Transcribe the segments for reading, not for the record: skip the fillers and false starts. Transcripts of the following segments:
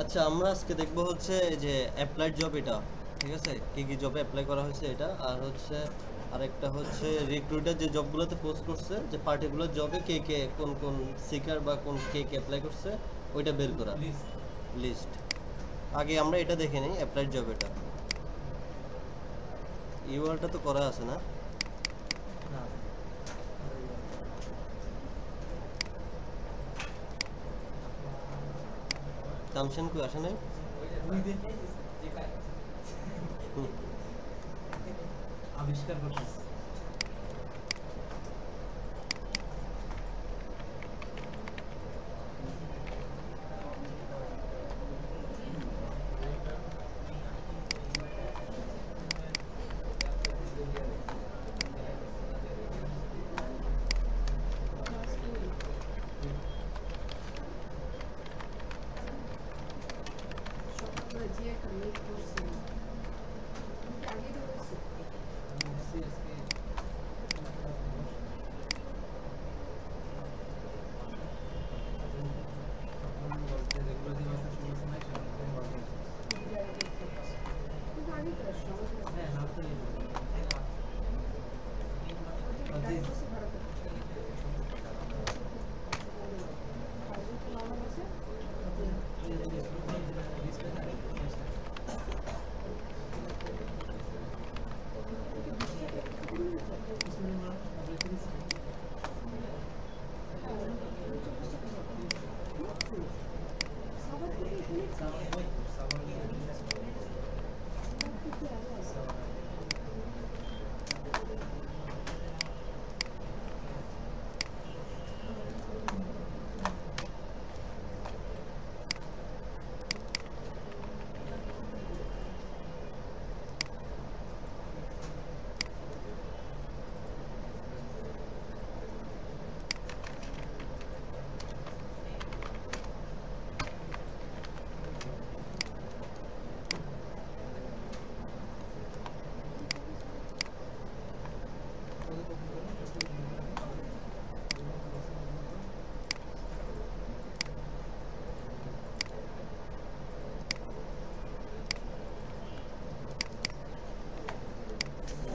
আচ্ছা, আমরা আজকে দেখবো হচ্ছে যে অ্যাপ্লাইড জব, এটা ঠিক আছে, কি কি জবে অ্যাপ্লাই করা হয়েছে এটা, আর হচ্ছে আরেকটা হচ্ছে রিক্রুটার যে জবগুলোতে পোস্ট করছে, যে পার্টিকুলার জবে কে কে কোন কোন সিকার বা কোন কে কে অ্যাপ্লাই করছে, ওইটা বের করা লিস্ট। আগে আমরা এটা দেখে নিই, অ্যাপ্লাইড জব এটা ইউআরটা তো করা আছে না? তামশান কই আসে নাই? আবিষ্কার করতেছে।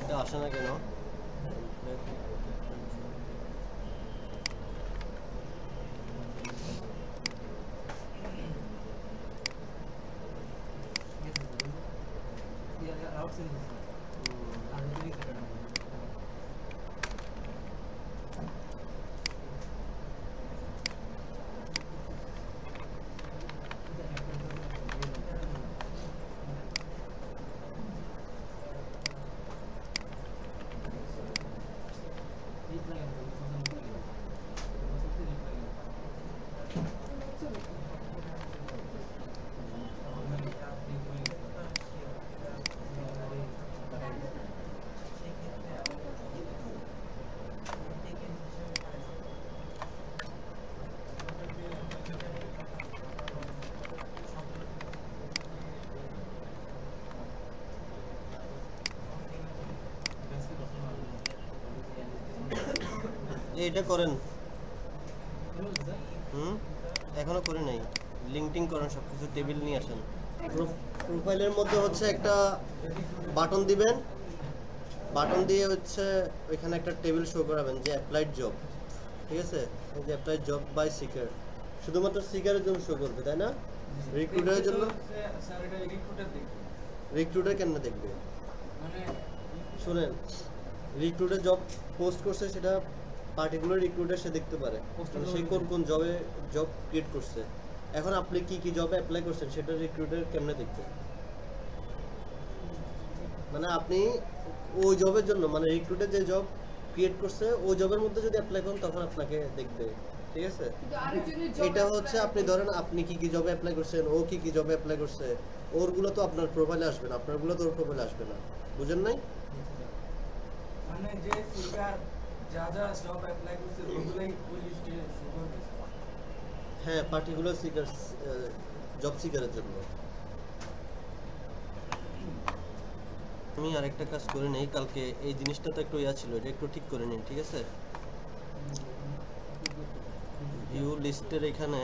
এটা আসে না কেন? এটা করেন। এখনো করে নাই। লিঙ্কডিং করেন, সব কিছু টেবিল নিয়ে আসেন। প্রোফাইলের মধ্যে হচ্ছে একটা বাটন দিবেন, বাটন দিয়ে হচ্ছে ওইখানে একটা টেবিল শো করাবেন যে অ্যাপ্লাইড জব, ঠিক আছে? এই যে অ্যাপ্লাইড জব বাই সিকার, শুধুমাত্র সিকারের জন্য শো করবে, তাই না? রিক্রুটারের জন্য রিক্রুটার কেন দেখবে? শুনেন, রিক্রুটার জব পোস্ট করছে, সেটা পার্টিকুলার রিক্রুটার সে দেখতে পারে সে কোন কোন জবে জব ক্রিয়েট করছে। এখন আপনি কি কি জবে অ্যাপ্লাই করছেন সেটা রিক্রুটার কেমনে দেখবে? মানে আপনি ওই জবের জন্য, মানে রিক্রুটার যে জব ক্রিয়েট করছে ওই জবের মধ্যে যদি অ্যাপ্লাই করেন তখন আপনাকে দেখবে, ঠিক আছে? এটা হচ্ছে আপনি ধরেন আপনি কি কি জবে অ্যাপ্লাই করছেন, ও কি কি জবে অ্যাপ্লাই করছে, ওরগুলো তো আপনার প্রোফাইলে আসবে না, আপনারগুলো তো ওর প্রোফাইলে আসবে না, বুঝেন নাই? মানে যে সিকার যা যা জব অ্যাপ্লাই করছে ওগুলাই ওই লিস্টে শো করবে। হ্যাঁ, পার্টিকুলার সিকার, জব সিকারের জন্য। আমি আরেকটা কাজ করে নেই, কালকে এই জিনিসটা তো একটু ইয়া ছিল, এটা একটু ঠিক করে নিন, ঠিক আছে? লিস্টের এখানে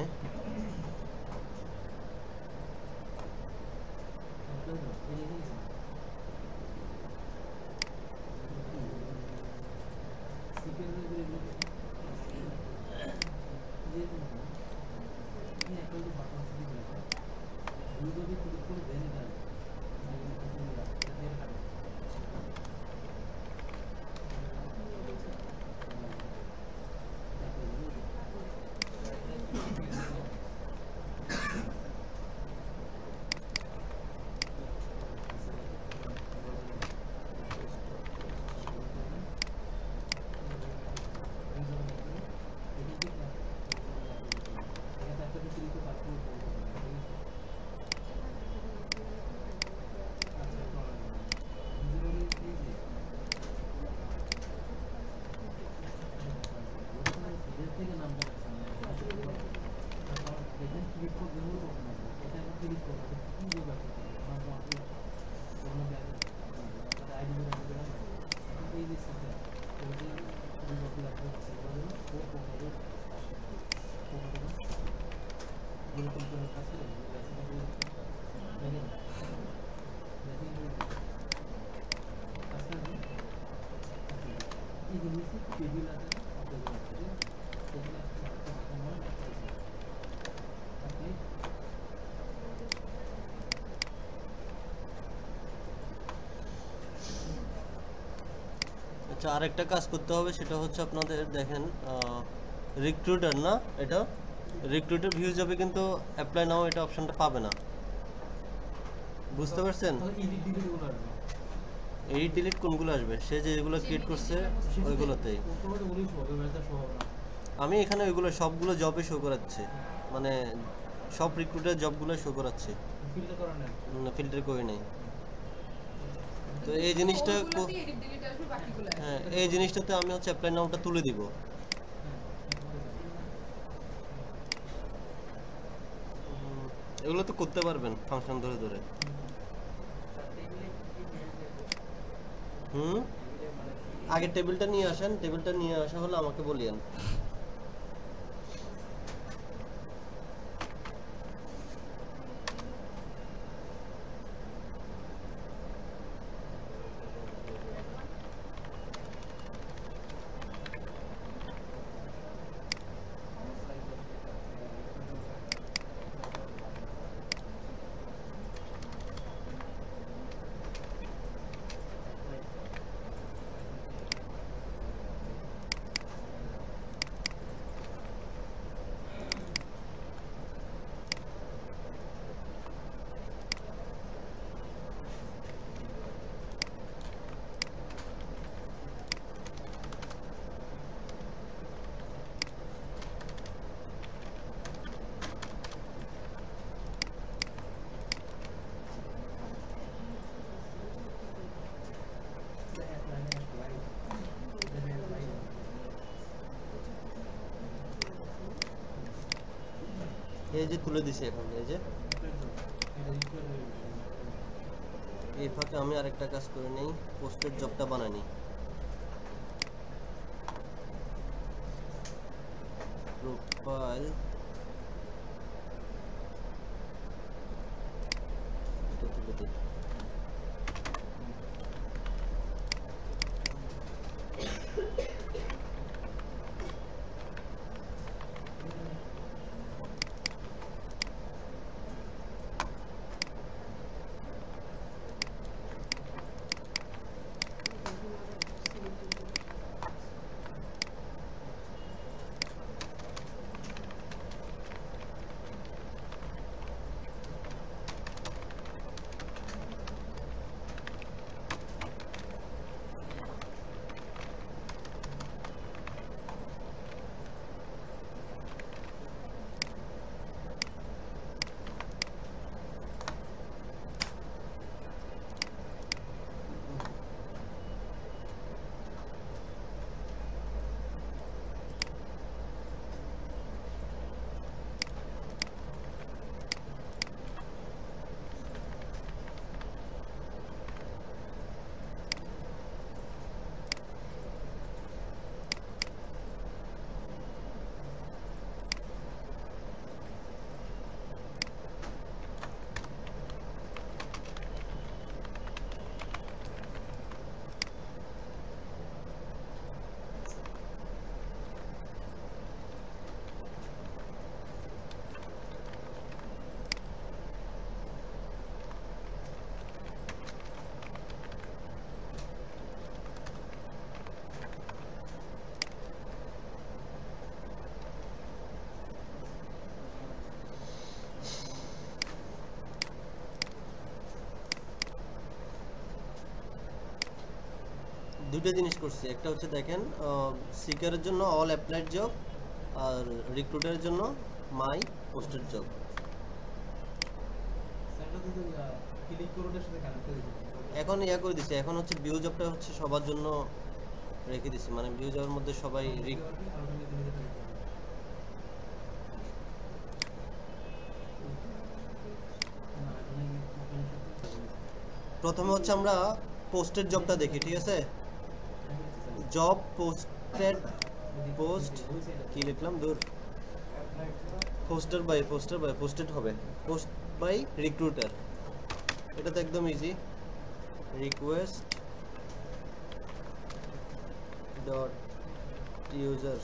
আচ্ছা আরেকটা কাজ করতে হবে, সেটা হচ্ছে আপনাদের দেখেন রিক্রুটার না, এটা রিক্রুটার ভিউ যাবে কিন্তু অ্যাপ্লাই নাও এটা অপশনটা পাবে না, বুঝতে পারছেন? এডিট ডিলিট কোনগুলো আসবে, সে যেগুলো ক্রিয়েট করছে ওইগুলোতেই। আমি এখানে ওইগুলো সবগুলো জবে শো করাচ্ছি, মানে সব রিক্রুটার জবগুলো শো করাচ্ছি, ফিল্টার করে নেই। তো এই জিনিসটা হ্যাঁ, এই জিনিসটাতে আমি হচ্ছে অ্যাপ্লাই নাওটা তুলে দিব। এগুলো তো করতে পারবেন ফাংশন ধরে ধরে। আগে টেবিলটা নিয়ে আসেন, টেবিলটা নিয়ে আসা হলে আমাকে বলিয়েন। এই যে তুলে দিছি এখন, এই যে এই ফাঁকে আমি আরেকটা কাজ করে নেই, পোস্টের জবটা বানানি। প্রোফাইল এটা তুলে দিই। দুটো জিনিস করছি, একটা হচ্ছে দেখেন সিকারের জন্য অল অ্যাপ্লাইড জব, আর রিক্রুটারের জন্য মাই পোস্টেড জব। এখন ইয়া করে দিছি, এখন হচ্ছে ভিউ জবটা হচ্ছে সবার জন্য রেখে দিছি, মানে ভিউ জবের মধ্যে সবাই প্রথমে হচ্ছে আমরা পোস্টেড জবটা দেখি, ঠিক আছে? জব পোস্টেড, পোস্ট কি লিখলাম দূর, পোস্টেড হবে, পোস্ট বাই রিক্রুটার। এটা তো একদম ইজি, রিকোয়েস্ট ডট ইউজার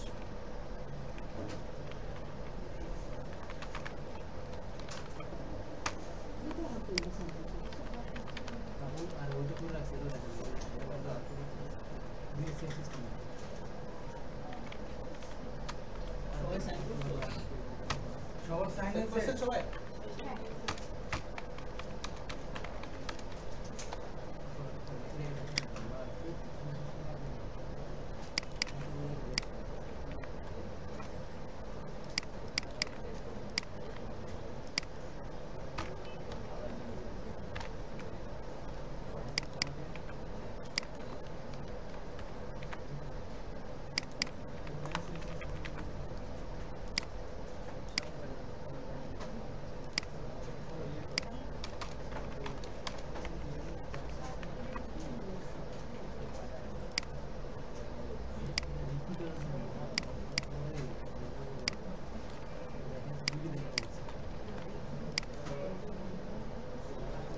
সবার সাইন আছে সবাই।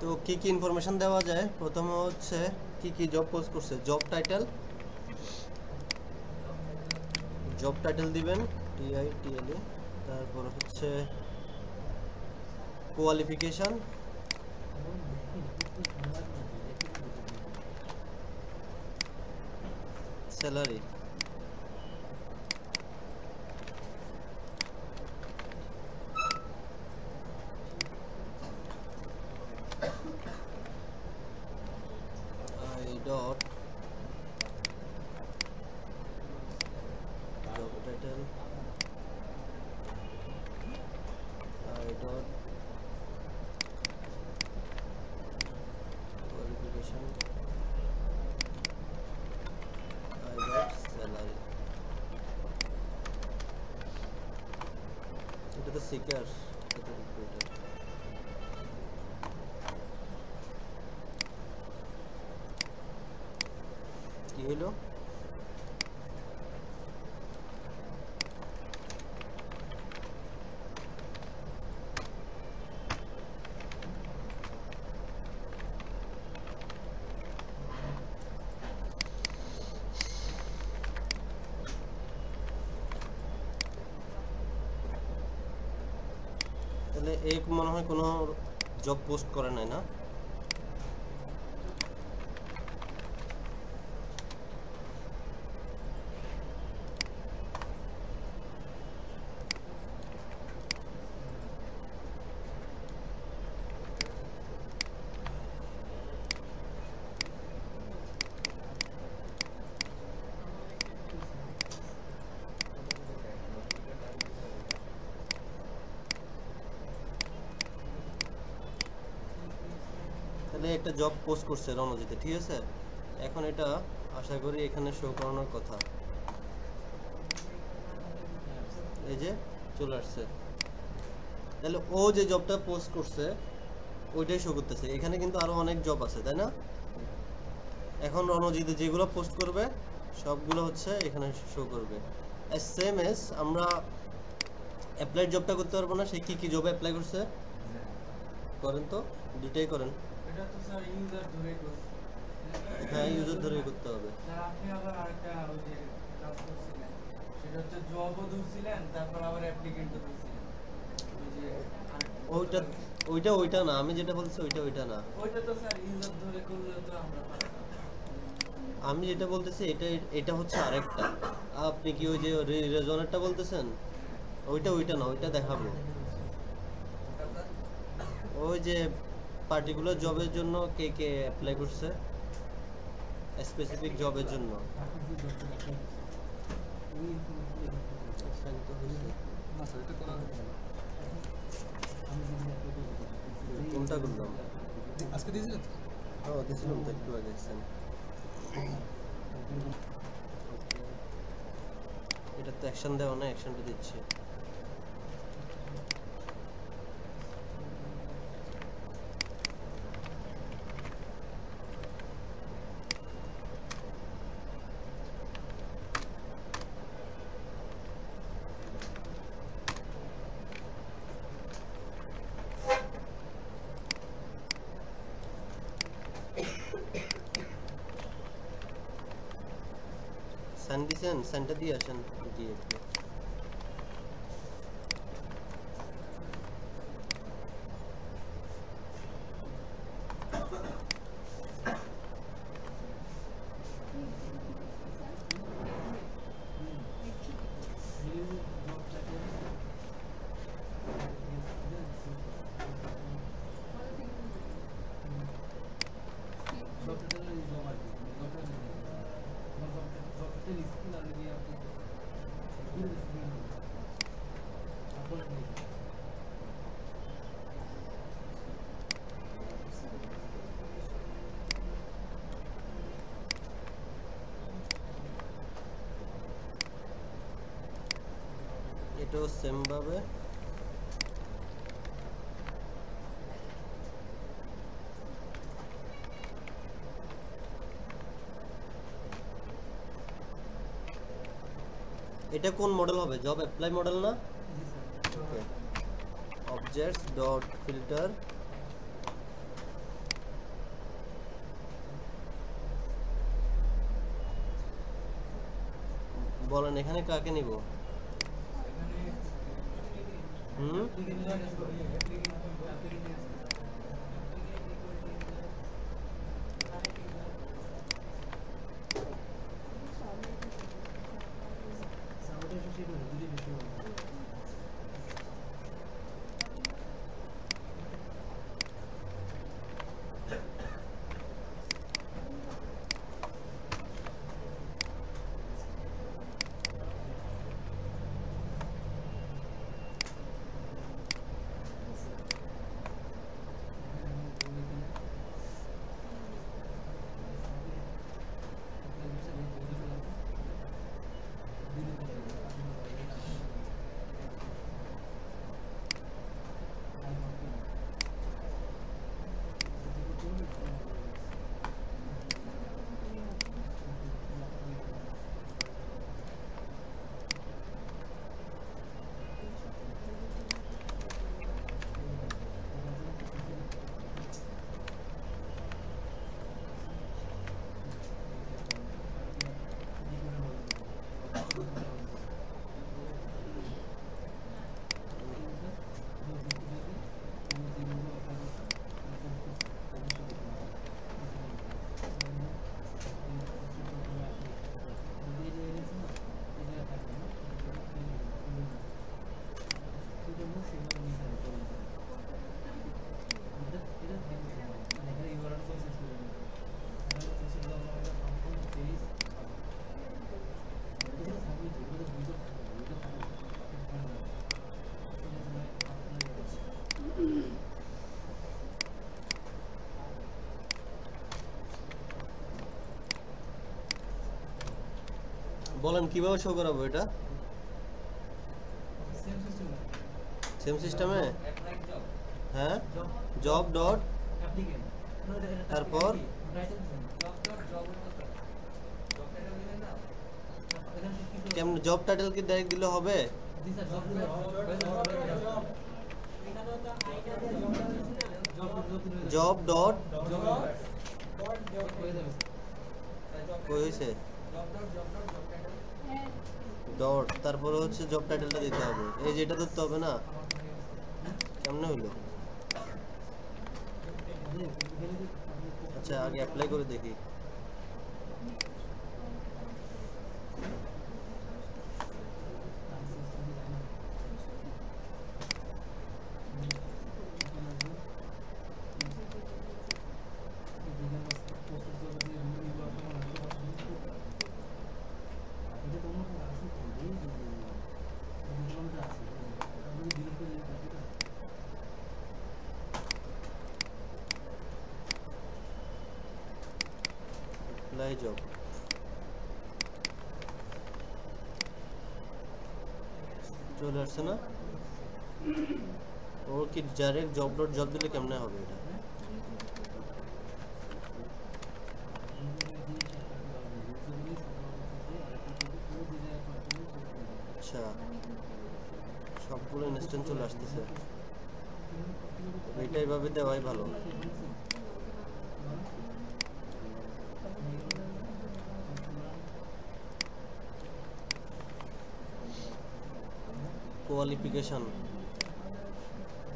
তো কি কি ইনফরমেশন দেওয়া যায়, প্রথমে হচ্ছে কি কি জব পোস্ট করছে, জব টাইটেল দিবেন TITLE, তারপর হচ্ছে qualification, salary, dot job title, dot qualification, dot salary। এটা তো সিকার, এটা রিক্রুটার। কি হলো? তাহলে এই মনে হয় কোনো জব পোস্ট করে নাই না? তাহলে একটা জব পোস্ট করছে রণজিতে, ঠিক আছে? এখন এটা আশা করি এখানে শো করানোর কথা, এই যে চলে আসছে। তাহলে ও যে জবটা পোস্ট করছে ওইটাই শো করতেছে, এখানে কিন্তু আরো অনেক জব আছে, তাই না? এখন রণজিতে যেগুলো পোস্ট করবে সবগুলো হচ্ছে এখানে শো করবে। সেম এস আমরা অ্যাপ্লাইড জবটা করতে পারবো না, সে কি কি জবে অ্যাপ্লাই করছে করেন তো, দুটাই করেন। এটা তো স্যার ইউজার ধরে করছে। হ্যাঁ, ইউজার ধরেই করতে হবে। স্যার আপনি আবার আরেকটা ওই যে কাজ করছিলেন, সেটা হচ্ছে জবও ধরছিলেন, তারপর আবার অ্যাপ্লিকেন্টও ধরছিলেন। ওই যে ওইটা না, আমি যেটা বলছি ওইটা না। ওইটা তো স্যার ইউজার ধরে করলে তো আমরা পারতাম। আমি যেটা বলতেছি এটা হচ্ছে আরেকটা। আপনি কি ওই যে রেজনেরটা বলতেছেন? ওইটা না, ওইটা দেখাবো। ওই যে পার্টিকুলার জবের জন্য কে কে অ্যাপ্লাই করছে, স্পেসিফিক জবের জন্য। কোনটা করলাম? আজকে দিয়েছিলেন? হ্যাঁ দিয়েছিলাম তো একটু আগে। এটা তো অ্যাকশন দেওয়া না, অ্যাকশনটা দিচ্ছে। সান দিছেন, সানটা দিয়ে আসেন দিয়ে একটু। এটাও সেম ভাবে এটা কোন মডেল হবে? জব অ্যাপ্লাই মডেল না? ওকে, অবজেক্টস ডট ফিল্টার, বলেন এখানে কাকে নিব? হুম বলেন কিভাবে শো করাবো এটা? সেম সিস্টেমে? হ্যাঁ, জব ডট তারপর কেমন জব টাইটেল কি ডাইরেক্ট দিলে হবে? জব ডট কই হয়েছে ডট, তারপরে হচ্ছে জব টাইটেলটা দিতে হবে। এই যে এটা ধরতে হবে না? কেমনে হইলো? আচ্ছা আগে অ্যাপ্লাই করে দেখি। অ্যাপ্লাই জব, চলে আসছে না? ও কি ডাইরেক্ট জব ডট জব দিলে কেমনে হবে এটা? আচ্ছা, সবগুলো ইনস্ট্যান্ট চলে আসতেছে, এটা এইভাবে দেওয়াই ভালো।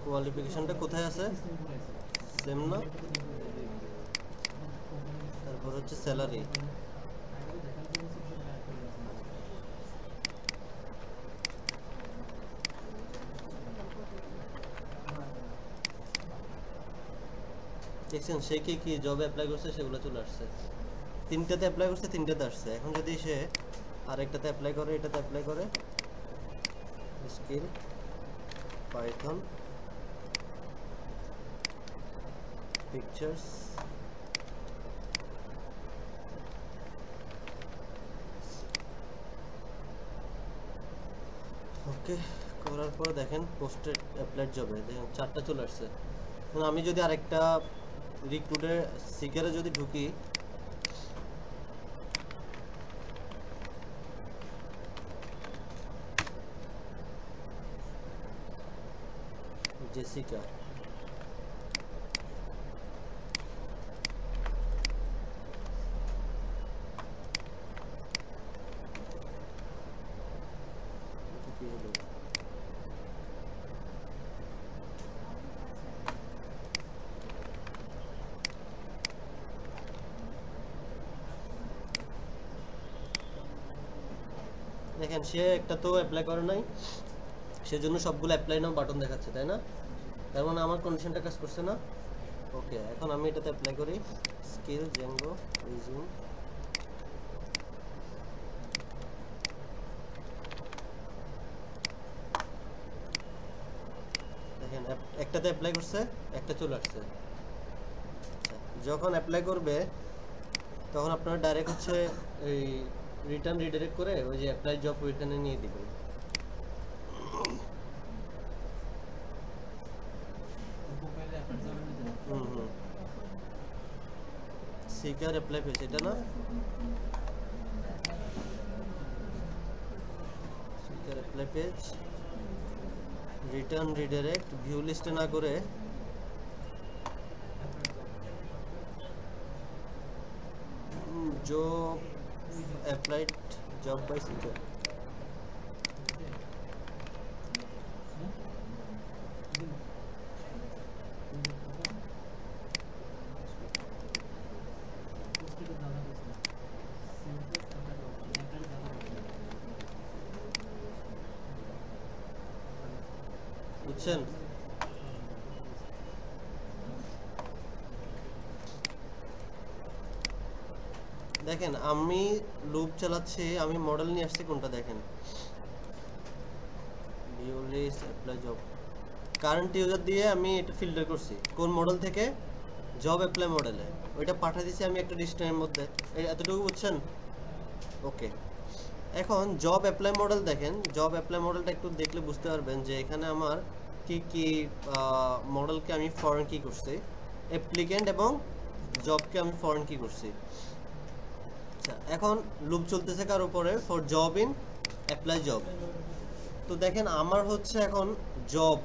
কোয়ালিফিকেশনটা কোথায় আছে? সেম না? তারপর হচ্ছে স্যালারি, দেখছেন সে কি কি জবে অ্যাপ্লাই করছে সেগুলো চলে আসছে। তিনটাতে অ্যাপ্লাই করছে, তিনটাতে আসছে। এখন যদি সে আরেকটাতে অ্যাপ্লাই করে, এটাতে অ্যাপ্লাই করে, স্কিল পাইথন পিকচার্স, ওকে করার পর দেখেন পোস্টেড অ্যাপ্লাইড জবে দেখেন 4টা চলে আসছে। এখন আমি যদি আরেকটা রিক্রুটের সিকারে যদি ঢুকি, জেসিকা, কি হলো? দেখেন সে একটা তো অ্যাপ্লাই করে নাই, সেজন্য সবগুলো অ্যাপ্লাই নাও বাটন দেখাচ্ছে, তাই না? তার মানে আমার কন্ডিশনটা কাজ করছে না। ওকে, এখন আমি এটাতে অ্যাপ্লাই করি, স্কিল জেঙ্গো রিজিউম, দেখেন একটাতে অ্যাপ্লাই করছে, একটা চলে আসছে। আচ্ছা, যখন অ্যাপ্লাই করবে তখন আপনারা ডাইরেক্ট হচ্ছে এই রিটার্ন রিডাইরেক্ট করে ওই যে অ্যাপ্লাই জব ওইখানে নিয়ে দিবেন। সিকার অ্যাপ্লাই পেজ এটা না? Seeker apply page, return redirect, view লিস্টে না করে job applied job by seeker. বুঝছেন? দেখেন আমি লুপ চালাচ্ছি, আমি মডেল নিয়ে আসছি কোনটা দেখেন, view list apply job, current user দিয়ে আমি এটা ফিল্টার করছি কোন মডেল থেকে, জব অ্যাপ্লাই মডেলে, ওইটা পাঠিয়ে দিয়েছি আমি একটা ডিস্টেন্সের মধ্যে, এতটুকু বুঝছেন? ওকে, এখন জব অ্যাপ্লাই মডেল দেখেন, জব অ্যাপ্লাই মডেলটা একটু দেখলে বুঝতে পারবেন যে এখানে আমার কি কি মডেলকে আমি ফরেন কি করছি, অ্যাপ্লিক্যান্ট এবং জবকে আমি ফরেন কি করছি। আচ্ছা, এখন লুপ চলতেছে কার উপরে, for job in apply job. তো দেখেন আমার হচ্ছে এখন জব,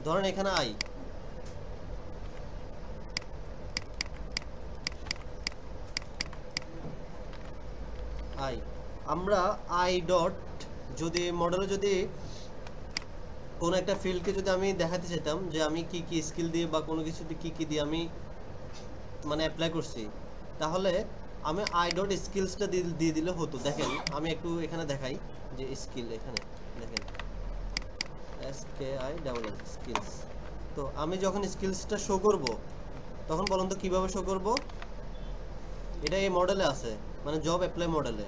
ধরেন এখানে আই আমরা আই ডট যদি মডেলে যদি কোনো একটা ফিল্ডকে যদি আমি দেখাতে চাইতাম যে আমি কি কি স্কিল দিয়ে বা কোনো কিছু কি কি দিয়ে আমি মানে অ্যাপ্লাই করছি, তাহলে আমি আই ডট স্কিলসটা দিয়ে দিলে হতো। দেখেন আমি একটু এখানে দেখাই যে স্কিল, এখানে দেখেন SKILL স্কিলস। তো আমি যখন স্কিলসটা শো করব তখন বলুন তো কীভাবে শো করব, এটা এই মডেলে আছে মানে জব অ্যাপ্লাই মডেলে,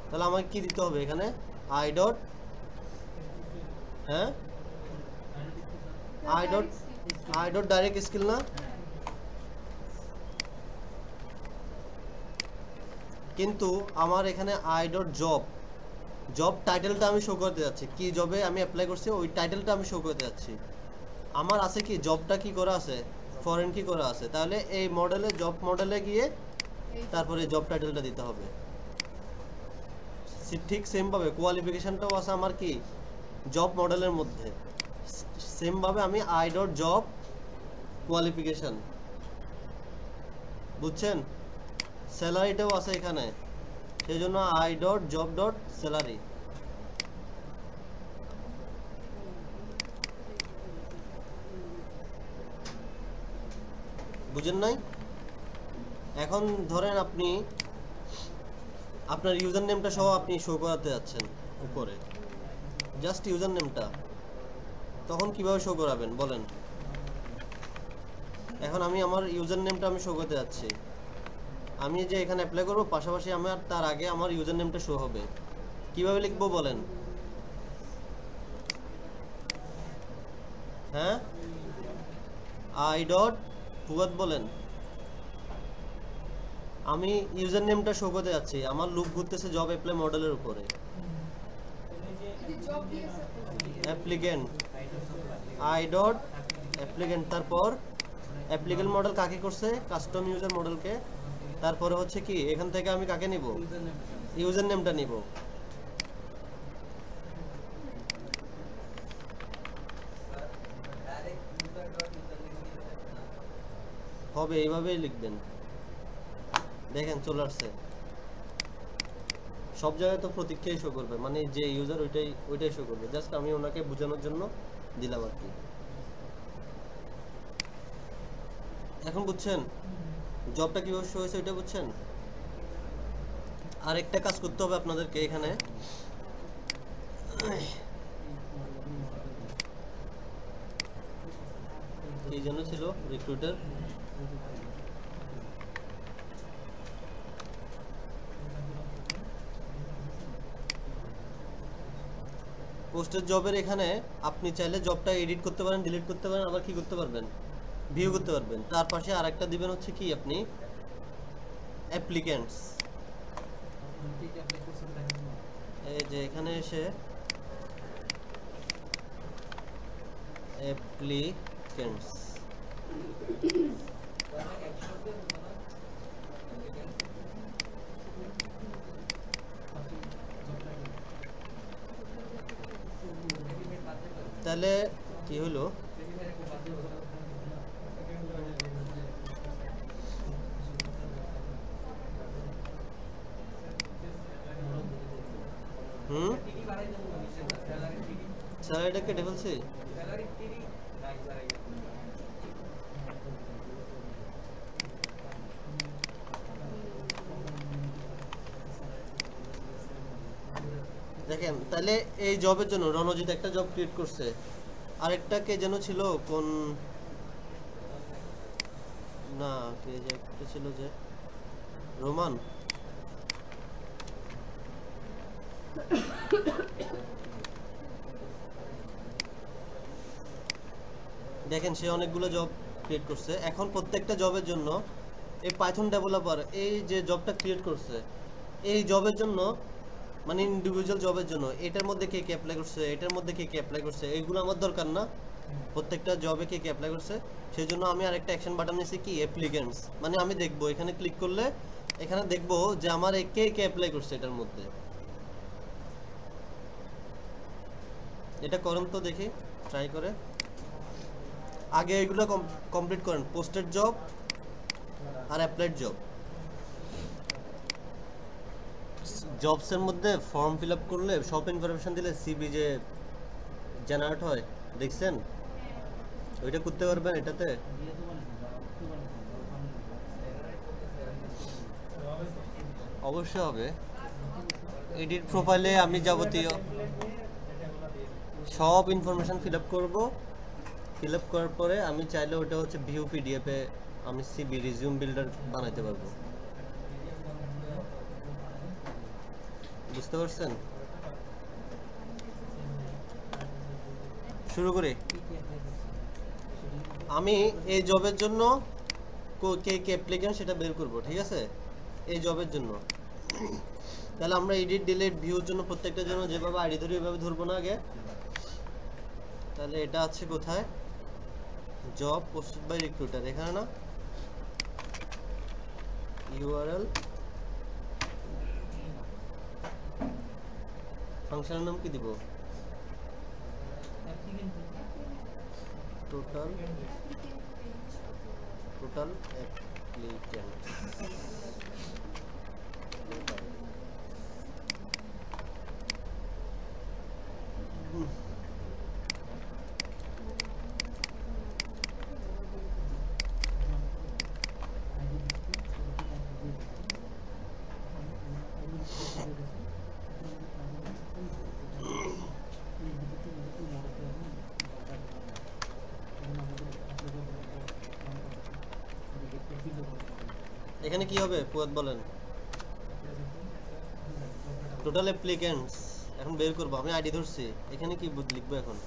তাহলে আমাকে কি দিতে হবে এখানে, আই ডট, হ্যাঁ আই ডট ডাইরেক্ট স্কিল না, কিন্তু আমার এখানে আই ডট জব, জব টাইটেলটা আমি শো করতে যাচ্ছি, কি জবে আমি অ্যাপ্লাই করছি ওই টাইটেলটা আমি শো করতে যাচ্ছি। আমার আছে কি জবটা কি করা আছে, ফরেন কি করা আছে, তাহলে এই মডেলে জব মডেলে গিয়ে তারপরে জব টাইটেলটা দিতে হবে। ঠিক সেম ভাবে কোয়ালিফিকেশনটাও আছে আমার কি জব মডেলের মধ্যে, সেম ভাবে আমি আই ডট জব কোয়ালিফিকেশন, বুঝছেন? স্যালারিটাও আছে এখানে, সেই জন্য I dot job dot salary. বুঝেন নাই? এখন ধরেন আপনি আপনার ইউজার নেমটা সহ আপনি শো করাতে যাচ্ছেন উপরে, জাস্ট ইউজার নেমটা, তখন কিভাবে শো করাবেন বলেন? এখন আমি আমার ইউজার নেমটা আমি শো করতে যাচ্ছি, আমি যে এখানে অ্যাপ্লাই করব পাশাপাশি আমার তার আগে আমার ইউজার নেমটা শো হবে, কিভাবে লিখবো বলেন? হ্যাঁ, আই ডট ফুয়াদ বলেন, আমি ইউজার নেমটা শো করতে যাচ্ছি, আমার লুপ ঘুরতেছে জব অ্যাপ্লাই মডেলের উপরে। অ্যাপ্লিকেন্ট আই ডট অ্যাপ্লিকেন্ট, তারপর অ্যাপ্লিকেন্ট মডেল কাকে করছে, কাস্টম ইউজার মডেলকে, তারপরে হচ্ছে কি এখান থেকে আমি কাকে নিব, ইউজার নেমটা নিব। হবে এইভাবেই লিখবেন, দেখেন চলে আসছে। সব জায়গায় তো প্রতীকটাই শো করবে, মানে যে ইউজার ওইটাই শো করবে, জাস্ট আমি ওনাকে বোঝানোর জন্য দিলাম আর কি। এখন বুঝছেন জবটা কিভাবে শো হয়েছে ওইটা বুঝছেন? আর একটা কাজ করতে হবে আপনাদেরকে এখানে, এই জন্য ছিল রিক্রুটার, পোস্টের জবের এখানে আপনি চাইলে জবটা এডিট করতে পারেন, ডিলিট করতে পারেন, আবার কি করতে পারবেন, ভিউ করতে পারবেন। তার পাশে আরেকটা দিবেন হচ্ছে কি আপনি অ্যাপ্লিকেন্টস, এই যে এখানে এসে অ্যাপ্লিকেন্টস, তাহলে কি হলো, স্যালারিটা কেটে ফেলছি। দেখেন তাহলে এই জবের জন্য রণজিৎ একটা জব ক্রিয়েট করছে, আরেকটা কে যেন ছিল, কোন না কে যে একটা ছিল যে রোমান, দেখেন সে অনেকগুলো জব ক্রিয়েট করছে। এখন প্রত্যেকটা জবের জন্য এই পাইথন ডেভেলপার এই যে জবটা ক্রিয়েট করছে, এই জবের জন্য মানে ইন্ডিভিজুয়াল জবের জন্য এটার মধ্যে কে কে অ্যাপ্লাই করছে, এটার মধ্যে কে কে অ্যাপ্লাই করছে, এইগুলো আমার দরকার না, প্রত্যেকটা জবে কে কে অ্যাপ্লাই করছে। সেই জন্য আমি আরেকটা অ্যাকশন বাটন নিয়েছি কি অ্যাপ্লিকেন্টস, মানে আমি দেখবো এখানে ক্লিক করলে এখানে দেখবো যে আমার কে কে অ্যাপ্লাই করছে এটার মধ্যে। এটা করেন তো দেখি, ট্রাই করে আগে এগুলো কমপ্লিট করেন, পোস্টেড জব আর অ্যাপ্লাইড জব। জবসের মধ্যে ফর্ম ফিল আপ করলে সব ইনফরমেশন দিলে সিভি যে জেনারেট হয় দেখছেন, ওইটা করতে পারবেন এটাতে। অবশ্যই হবে, এডিট প্রোফাইলে আমি যাবতীয় সব ইনফরমেশন ফিল আপ করবো, ফিল আপ করার পরে আমি চাইলে ওটা হচ্ছে ভিউ পিডিএফ এ আমি সিভি রিজিউম বিল্ডার বানাইতে পারবো, বুঝতে পারছেন? শুরু করি। আমি এই জবের জন্য কে কে অ্যাপ্লিকেন্ট সেটা বের করব, ঠিক আছে? এই জবের জন্য তাহলে আমরা এডিট ডিলিট ভিউর জন্য প্রত্যেকটার জন্য যেভাবে আইডি ধরি ওইভাবে ধরবো না আগে। তাহলে এটা আছে কোথায়, জব পোস্টেড বাই রিক্রুটার, এখানে না, ইউআরএল, ফাংশনের নাম কি দিব, টোটাল অ্যাপ্লিক্যান্ট। এখানে কি হবে ফুয়াদ বলেন, টোটাল অ্যাপ্লিক্যান্টস এখন বের করবো, আমি আইডি ধরছি, এখানে কি লিখবো এখন,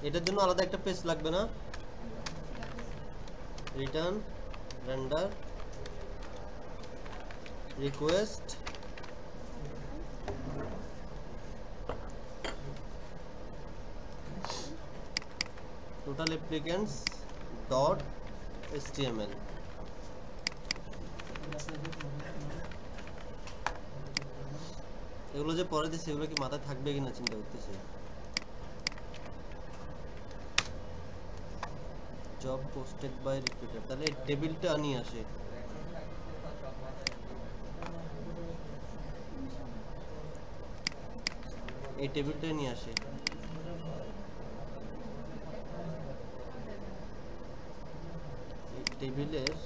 এটার জন্য আলাদা একটা পেজ লাগবে না, return render request total applicants dot html। এগুলো যে পরে দিছি এগুলো কি মাথায় থাকবে কিনা চিন্তা করতেছি। জব পোস্টেড বাই রিক্রুটার, তাহলে এই টেবিলটা নিয়ে আসে, এই টেবিলটা নিয়ে আসে, এই টেবিলের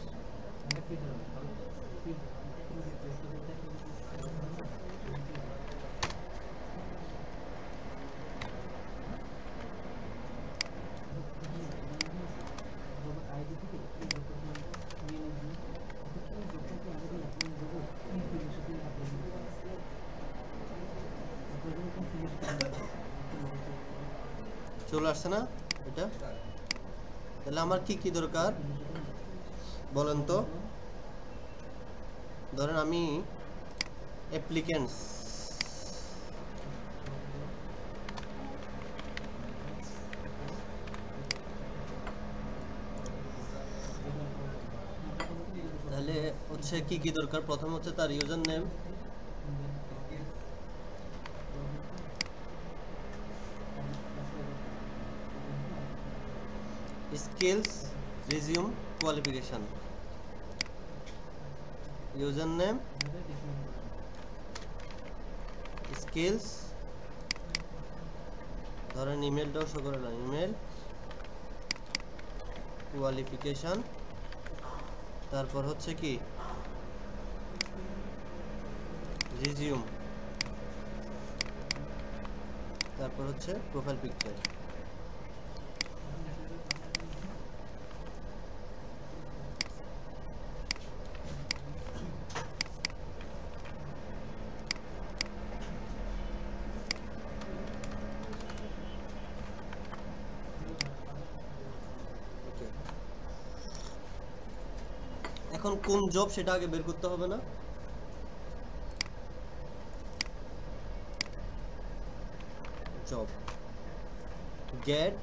চলে আসছে না এটা। তাহলে আমার কি কি দরকার বলেন তো, ধরেন আমি অ্যাপ্লিক্যান্টস, তাহলে হচ্ছে কি কি দরকার, প্রথম হচ্ছে তার user name, skills, resume, qualification, user name, skills, ধরেন ইমেলটাও শো করে না, ইমেল, কোয়ালিফিকেশন, তারপর হচ্ছে কি রিজিউম, তারপর হচ্ছে প্রোফাইল পিকচার। এখন কোন জব সেটা আগে বের করতে হবে না, জব গেট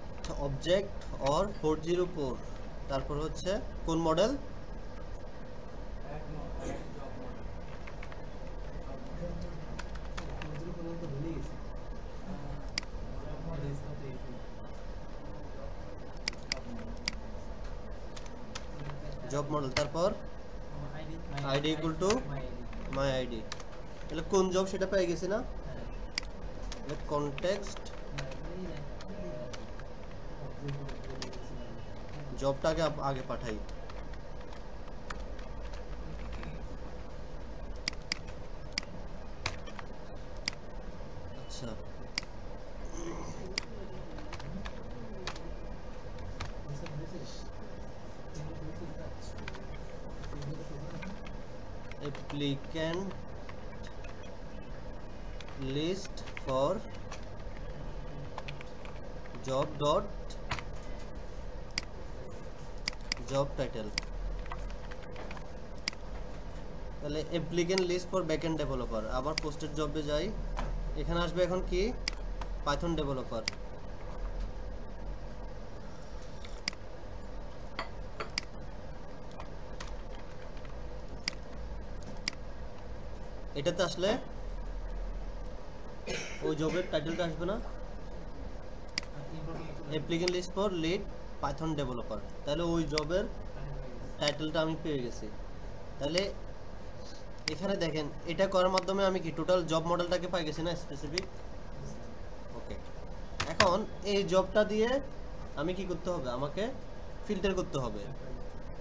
অবজেক্ট অর 404, তারপর হচ্ছে কোন মডেল, জব মডেল, তারপর ID equal to my ID. তাহলে কোন জব সেটা পেয়ে গেছি না, কনটেক্সট জবটাকে আগে পাঠাই, আচ্ছা applicant list for job dot job title, তাহলে applicant list for backend developer. আবার পোস্টেড জবে যাই, এখানে আসবে এখন কি পাইথন ডেভেলপার। এটাতে আসলে ওই জবের টাইটেলটা আসবে না, applicant list for lead Python developer, তাহলে ওই জবের টাইটেলটা আমি পেয়ে গেছি। তাহলে এখানে দেখেন এটা করার মাধ্যমে আমি কি টোটাল জব মডেলটাকে পাই গেছি না, স্পেসিফিক। ওকে, এখন এই জবটা দিয়ে আমি কি করতে হবে, আমাকে ফিল্টার করতে হবে।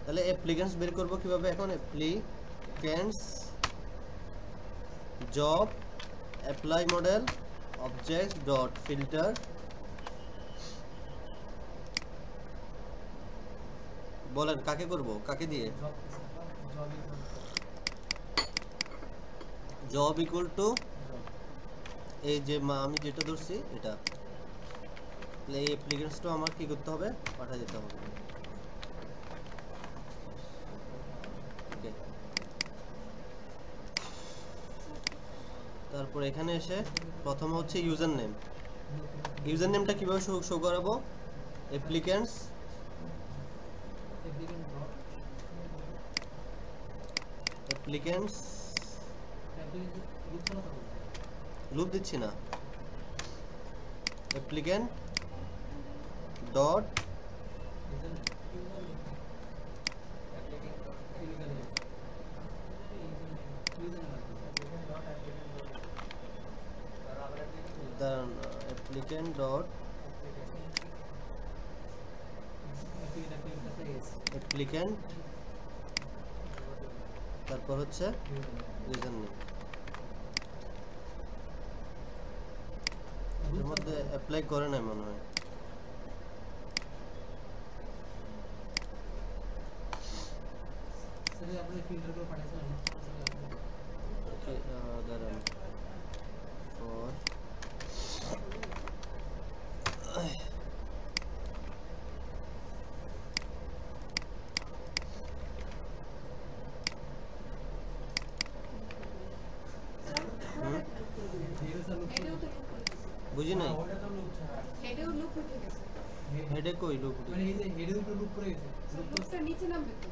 তাহলে অ্যাপ্লিকেন্টস বের করব কিভাবে, এখন applicants job apply model object dot filter, বলেন কাকে করব, কাকে দিয়ে? জব ইকুয়াল টু এই যে আমি যেটা ধরছি এটা, তাহলে এই অ্যাপ্লিকেন্টসটা আমার কি করতে হবে, পাঠিয়ে দিতে হবে। ওকে, তারপর এখানে এসে প্রথমে হচ্ছে ইউজার নেম। ইউজার নেমটা কিভাবে শো করাবো, অ্যাপ্লিকেন্টস লুপ দিচ্ছি না, applicant dot applicant dot applicant, তারপর হচ্ছে ইউজার নেম। এর মধ্যে অ্যাপ্লাই করে নাই মনে হয়। দাঁড়ান, ফর বুঝি নাই, হেডে কই লুপ, মানে এই যে হেডের উপরে লুপ পড়ে গেছে, লুপটা নিচে নামবে তো।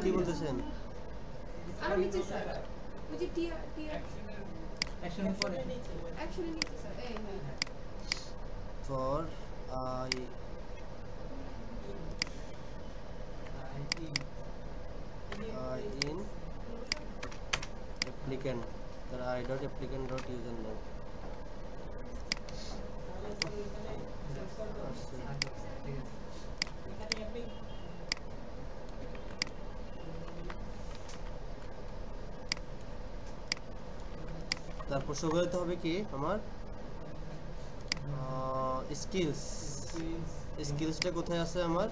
কি বলতেছেন? আর নিচে স্যার, ওই যে টিআর অ্যাকশনের পরে অ্যাকশনের নিচে স্যার, এই হ্যাঁ ফর আই ইন অ্যাপ্লিকেন্ট, তার I dot applicant dot user name. তারপর শো করতে হবে কি আমার স্কিলস, স্কিলসটা কোথায় আছে আমার,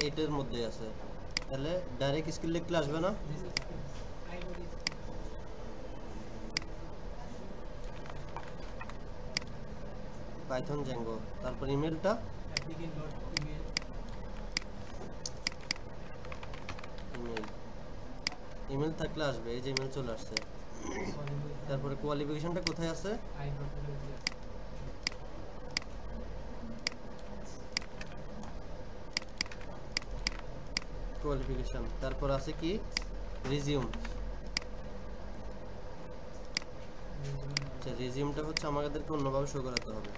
এইটার মধ্যে আছে। তাহলে ডাইরেক্ট স্কিল লিখলে আসবে না, পাইথন জ্যাঙ্গো, তারপর ইমেলটা ইমেল থাকলে আসবে, এই যে ইমেল চলে আসছে। তারপরে কোয়ালিফিকেশনটা কোথায় আছে, কোয়ালিফিকেশন, তারপর আছে কি রিজিউম। আচ্ছা, রিজিউমটা হচ্ছে আমাদেরকে অন্যভাবে শো করাতে হবে।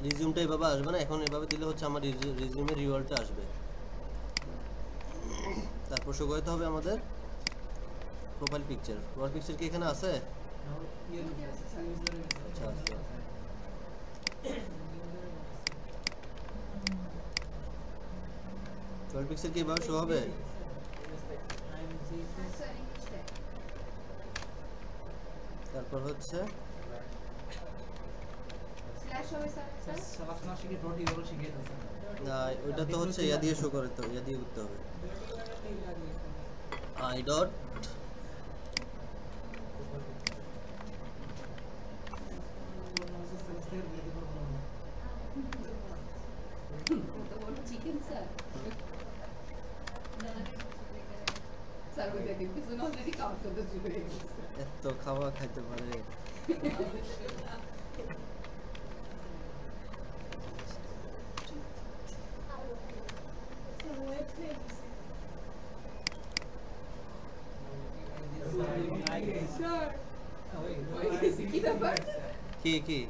রিজিউমটা এভাবে আসবে না, এখন এভাবে দিলে হচ্ছে আমার রিজিউমের রিওয়ার্ডটা আসবে। তারপর শো করতে হবে আমাদের প্রোফাইল পিকচার। প্রোফাইল পিকচার কি এখানে আছে? আচ্ছা, আছে। প্রোফাইল পিকচার কি এভাবে শো হবে? তারপর হচ্ছে ওইটা তো হচ্ছে ইয়া দিয়ে শো করে, তো ইয়া দিয়ে করতে হবে, আই ডট কত বড় চিকেন স্যার স্যার ওই দেখেন পিছনে অলরেডি কাউন্ট করতে শুরু হয়ে গেছে এত খাওয়া খাইতে পারে। স্যার কি ব্যাপার কি কি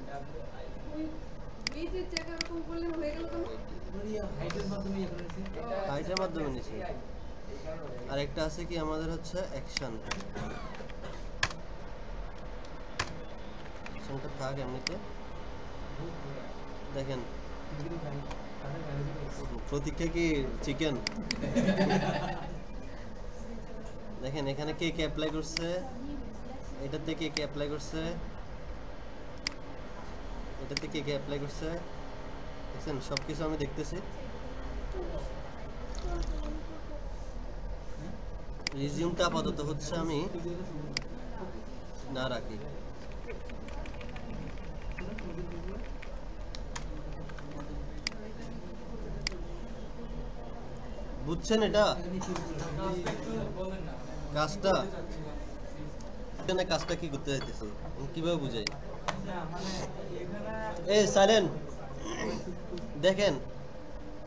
ওই মেয়েদের জায়গা এরকম করলে হয়ে গেল কেন হাইটের মাধ্যমে ইয়ে করেছি হাইটের মাধ্যমে নিছি। আর একটা আছে কি আমাদের হচ্ছে অ্যাকশন, অ্যাকশনটা থাক এমনিতে। দেখেন প্রতীক্ষা কি চিকেন। দেখেন এখানে কে কে অ্যাপ্লাই করছে, এটাতে কে কে অ্যাপ্লাই করছে, এটাতে কে কে অ্যাপ্লাই করছে, দেখছেন সবকিছু আমি দেখতেছি। রিজিউমটা আপাতত হচ্ছে আমি না রাখি। বুঝছেন এটা বলেন না কাজটা, এখানে কাজটা কি করতে যাইতেছে কিভাবে বুঝাই। মানে এখানে এই সাইলেন্ট, দেখেন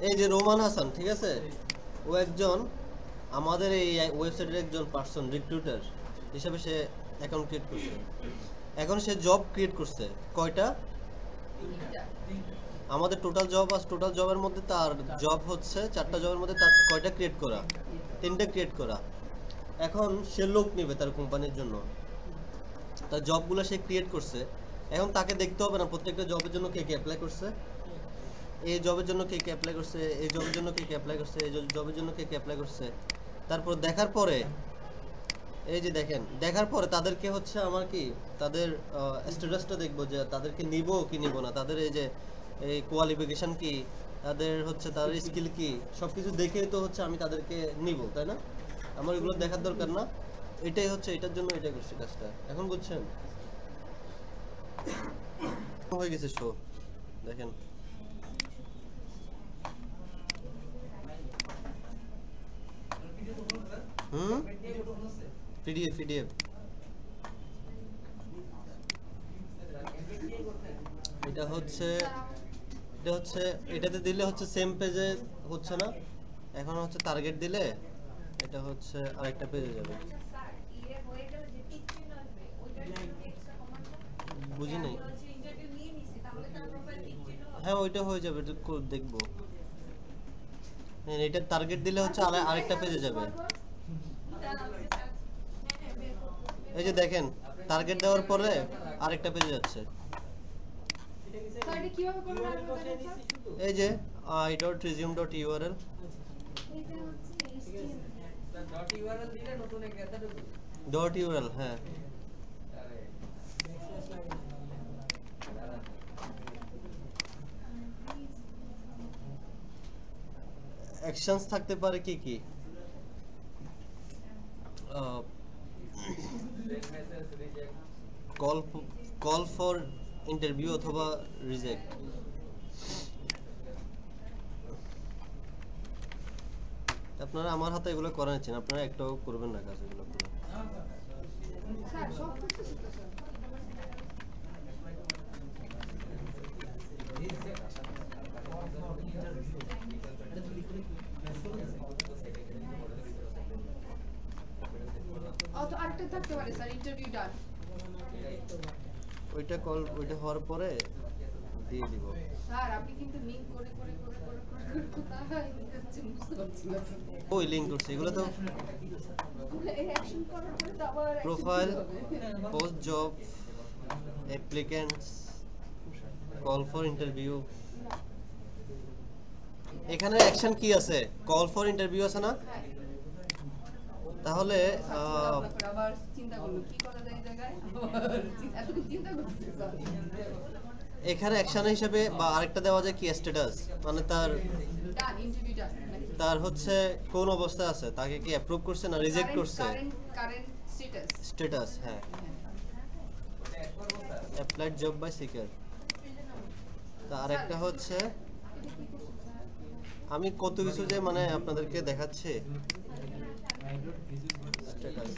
এই যে রোমান হাসান, ঠিক আছে, ও একজন আমাদের এই ওয়েবসাইটের একজন পার্সন রিক্রুটার হিসাবে সে অ্যাকাউন্ট ক্রিয়েট করছে। এখন সে জব ক্রিয়েট করছে কয়টা, আমাদের টোটাল জব আছে, টোটাল জবের মধ্যে তার জব হচ্ছে 4টা জবের মধ্যে তার কয়টা ক্রিয়েট করা, 3টে ক্রিয়েট করা। এখন সে লোক নেবে তার কোম্পানির জন্য, তার জবগুলো সে ক্রিয়েট করছে। এখন তাকে দেখতে হবে না প্রত্যেকটা জবের জন্য কে কে অ্যাপ্লাই করছে, এই জবের জন্য কে কে অ্যাপ্লাই করছে, এই জবের জন্য কে কে অ্যাপ্লাই করছে, এই জবের জন্য কে কে অ্যাপ্লাই করছে। তারপর দেখার পরে এই যে দেখেন, দেখার পরে তাদেরকে হচ্ছে আমার কি তাদের স্ট্যাটাসটা দেখবো যে তাদেরকে নিব কি নিব না, তাদের এই যে এই কোয়ালিফিকেশন কি, তাদের হচ্ছে তাদের স্কিল কি, সবকিছু দেখে তো হচ্ছে আমি তাদেরকে নিব, তাই না? আমার এগুলো দেখার দরকার না, এটাই হচ্ছে এটার জন্য এটাই করছি কাজটা। এখন বুঝছেন হয়ে গেছে শো, দেখেন পিডিএফ পিডিএফ এটা হচ্ছে এটাতে দিলে হচ্ছে সেম পেজে হচ্ছে না, এখন হচ্ছে টার্গেট দিলে এটা হচ্ছে আরেকটা পেজে যাবে। স্যার ইয়ে হয়ে গেলে যে টিকচিন আসবে ওইটার জন্য কি এক্সট্রা কমান্ড বুঝি নাই। ইন্টারভিউ নিয়ে নিছি তাহলে তার প্রোফাইল টিকচিন হ্যাঁ ওইটা হয়ে যাবে, এটা দেখবো। হ্যাঁ, এটা টার্গেট দিলে হচ্ছে আরেকটা পেজে যাবে। এই যে দেখেন টার্গেট দেওয়ার পরে আরেকটা পেজে যাচ্ছে। স্যার এটা কিভাবে করবেন আর বলবেন স্যার এই যে i.resume.url, এটা হচ্ছে HTML ডট ইউআরএল দিলে নতুন এক এটা ঢুকবে .url, হ্যাঁ আরে অ্যাকশনস থাকতে পারে কি কি, message reject call for interview অথবা রিজেক্ট। আপনারা আমার হাতে এগুলো করে নিচ্ছেন, আপনারা একটাও করবেন না কাজ এগুলো করে। স্যার সব কিছু শিখতে স্যার তো আরেকটা থাকতে পারে স্যার ইন্টারভিউ ডান ওইটা হওয়ার পরে দিয়ে দিব। স্যার আপনি কিন্তু লিংক করে কোথায় যাচ্ছেন বুঝতে পারছি না ওই লিংক করছি এগুলো তো এই অ্যাকশন করার পরে তো আবার action প্রোফাইল, দিতে হবে। Post job, applicants, call for interview. এখানে অ্যাকশন কি আছে, কল ফর ইন্টারভিউ আছে না, হ্যাঁ তাহলে আবার চিন্তা করলো কি করা যায় এই জায়গায় এতদিন চিন্তা করছি স্যার এখানে অ্যাকশন হিসেবে বা আরেকটা দেওয়া যায় কি স্ট্যাটাস, মানে তার ডান ইন্টারভিউ ডান তার হচ্ছে কোন অবস্থায় আছে, তাকে কি অ্যাপ্রুভ করছে না রিজেক্ট করছে, কারেন্ট স্ট্যাটাস স্ট্যাটাস। হ্যাঁ অ্যাপ্লাইড জব বাই সিকার, তা আরেকটা হচ্ছে এটা কি করছে স্যার? আমি কত কিছু যে মানে আপনাদেরকে দেখাচ্ছি স্ট্যাটাস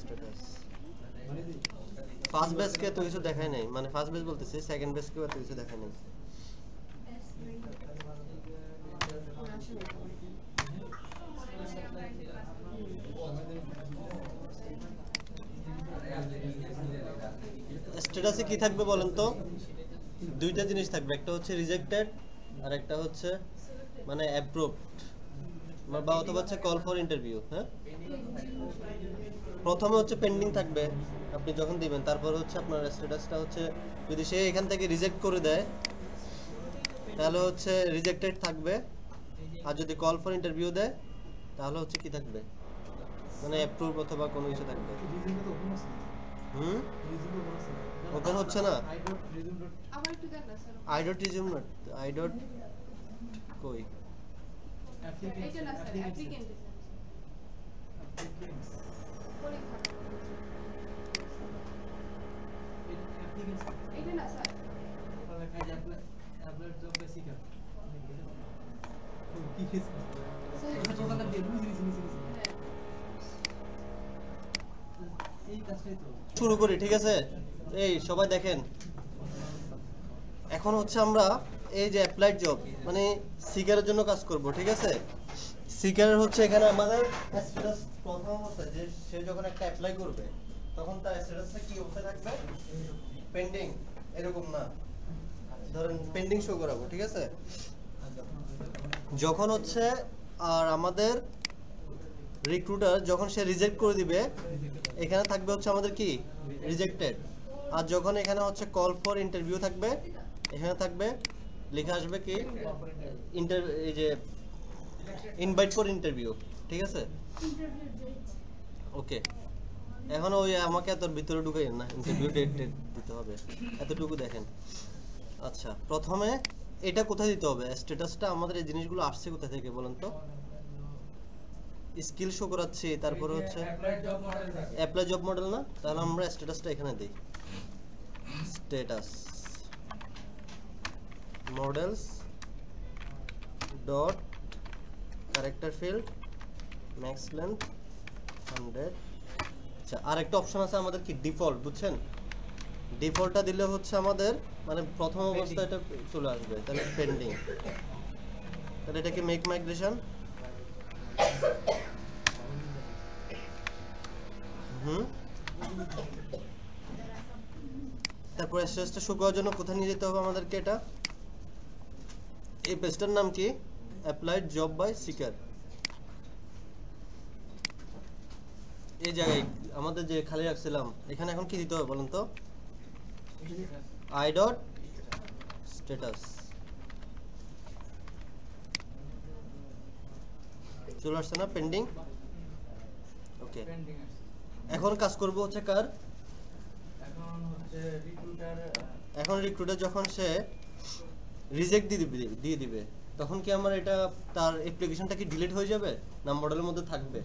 স্ট্যাটাস ফার্স্ট বেসকে তো কিছু দেখাই নাই, মানে ফার্স্ট বেস বলতেছি, সেকেন্ড বেসকে তো কিছু দেখাই নাই। স্ট্যাটাসে কি থাকবে বলেন তো? দুইটা জিনিস থাকবে, একটা হচ্ছে রিজেক্টেড আর একটা হচ্ছে মানে অ্যাপ্রুভড বা অথবা হচ্ছে কল ফর ইন্টারভিউ। হ্যাঁ, প্রথমে হচ্ছে পেন্ডিং থাকবে আপনি যখন দিবেন, তারপর হচ্ছে আপনার স্ট্যাটাসটা হচ্ছে যদি সে এখান থেকে রিজেক্ট করে দেয় তাহলে হচ্ছে রিজেক্টেড থাকবে, আর যদি কল ফর ইন্টারভিউ দেয় তাহলে হচ্ছে কি থাকবে, মানে অ্যাপ্রুভ অথবা কোনো কিছু থাকবে। ওপেন হচ্ছে না। আবার একটু দেন না sir. I dot resume not, I dot কই এইটা না স্যার, অ্যাপ্লিকেন্ট কোনে খারাপ এইটা না স্যার। শুরু করি, ঠিক আছে? এই সবাই দেখেন, এখন হচ্ছে আমরা এই যে অ্যাপ্লাইড জব মানে সিকারের জন্য কাজ করব, ঠিক আছে? সিকারের হচ্ছে এখানে আমাদের স্ট্যাটাস প্রথম অবস্থায় যে সে যখন একটা অ্যাপ্লাই করবে তখন তার স্ট্যাটাসটা কি অবস্থায় থাকবে? পেন্ডিং, এরকম না, ধরেন পেন্ডিং শো করাবো, ঠিক আছে? যখন হচ্ছে আর আমাদের রিক্রুটার যখন সে রিজেক্ট করে দিবে এখানে থাকবে হচ্ছে আমাদের কি রিজেক্টেড, আর যখন এখানে হচ্ছে কল ফর ইন্টারভিউ থাকবে এখানে থাকবে লেখা আসবে কি এই যে ইনভাইট ফর ইন্টারভিউ, ঠিক আছে? ওকে, এখন ওই আমাকে এত ভিতরে ঢুকাই না, ইন্টারভিউ ডেট দিতে হবে, এতটুকু দেখেন। আচ্ছা, প্রথমে এটা কোথায় দিতে হবে? স্ট্যাটাসটা আমাদের এই জিনিসগুলো আসছে কোথা থেকে বলেন তো? স্কিল শো করাচ্ছি, তারপরে হচ্ছে অ্যাপ্লাই জব মডেল না, তাহলে আমরা স্ট্যাটাসটা এখানে দিই, status models dot character field max length 100। আচ্ছা, আর একটা অপশন আছে আমাদের কি ডিফল্ট, বুঝছেন? ডিফল্টটা দিলে হচ্ছে আমাদের মানে প্রথম অবস্থায় এটা চলে আসবে, তাহলে পেন্ডিং, তাহলে এটাকে মেক মাইগ্রেশন তারপর স্ট্যাটাসটা শো করার জন্য কোথায় নিয়ে যেতে হবে আমাদেরকে? এটা এই পেজটার নাম কি? Applied job by seeker. এই জায়গায় আমাদের যে খালি রাখছিলাম এখানে এখন কি দিতে হবে বলেন তো? আই ডট স্ট্যাটাস চলে আসছে না? পেন্ডিং। ওকে, এখন কাজ করব হচ্ছে কার? এখন রিক্রুটার যখন সে রিজেক্ট দিয়ে দিবে তখন কি আমার এটা তার অ্যাপ্লিকেশনটা কি ডিলিট হয়ে যাবে না মডেলের মধ্যে থাকবে?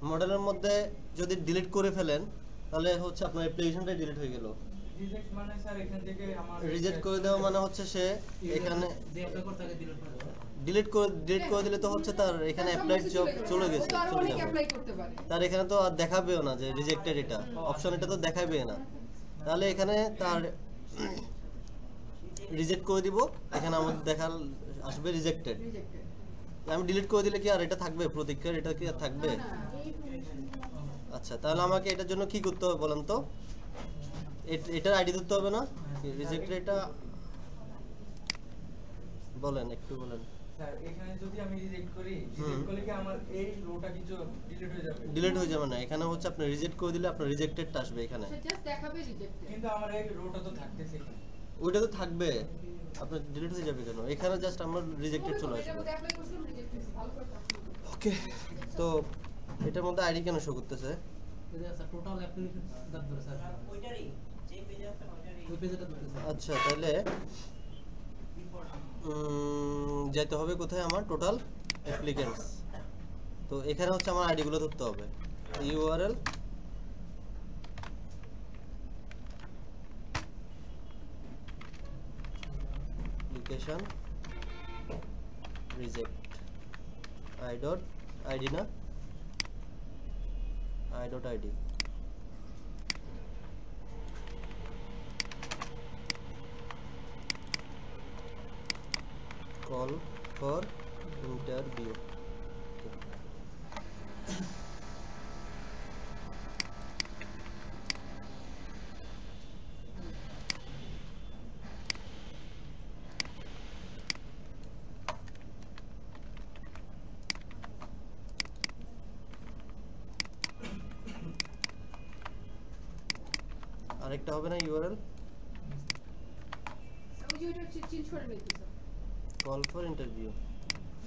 মডেলের মধ্যে যদি ডিলিট করে ফেলেন তাহলে হচ্ছে আপনার অ্যাপ্লিকেশনটা ডিলিট হয়ে গেল। রিজেক্ট মানে স্যার এখান থেকে আমার রিজেক্ট করে দেওয়া মানে হচ্ছে সে এখানে ডিলিট করে দিলে তো হচ্ছে তার এখানে অ্যাপ্লাইড জব চলে গেছে, চলে যাবে, তার এখানে তো আর দেখাবেও না যে রিজেক্টেড, এটা অপশন এটা তো দেখাবে না, তাহলে এখানে তার রিজেক্ট করে দিব, এখানে আমাদের দেখাল আসবে রিজেক্টেড। আমি ডিলিট করে দিলে কি আর এটা থাকবে প্রতীক্ষার, এটা কি আর থাকবে? আচ্ছা, তাহলে আমাকে এটার জন্য কি করতে হবে বলেন তো? এটার আইডি ধরতে হবে না? রিজেক্টেড এটা বলেন, একটু বলেন। স্যার এখানে যদি আমি রিজেক্ট করি, রিজেক্ট করলে কি আমার এই রোটা কিছু ডিলিট হয়ে যাবে? ডিলিট হয়ে যাবে না, এখানে হচ্ছে আপনি রিজেক্ট করে দিলে আপনার রিজেক্টেডটা আসবে এখানে, জাস্ট দেখাবে রিজেক্টেড, কিন্তু আমার এই রোটা তো থাকতেছে এখানে। ওইটা তো থাকবে, আপনার ডিলিট হয়ে যাবে কেন? এখানে জাস্ট আমার রিজেক্টেড চলে আসবে। ওকে, তো এটার মধ্যে আইডি কেন শো করতেছে? আচ্ছা, তাহলে যেতে হবে কোথায়? আমার টোটাল অ্যাপ্লিকেন্টস, তো এখানে হচ্ছে আমার আইডিগুলো ধরতে হবে। URL application reject I dot id না I dot id call for interview আরেকটা হবে না URL ওই যে ওইটা চেঞ্জ করে নিতেছো call for interview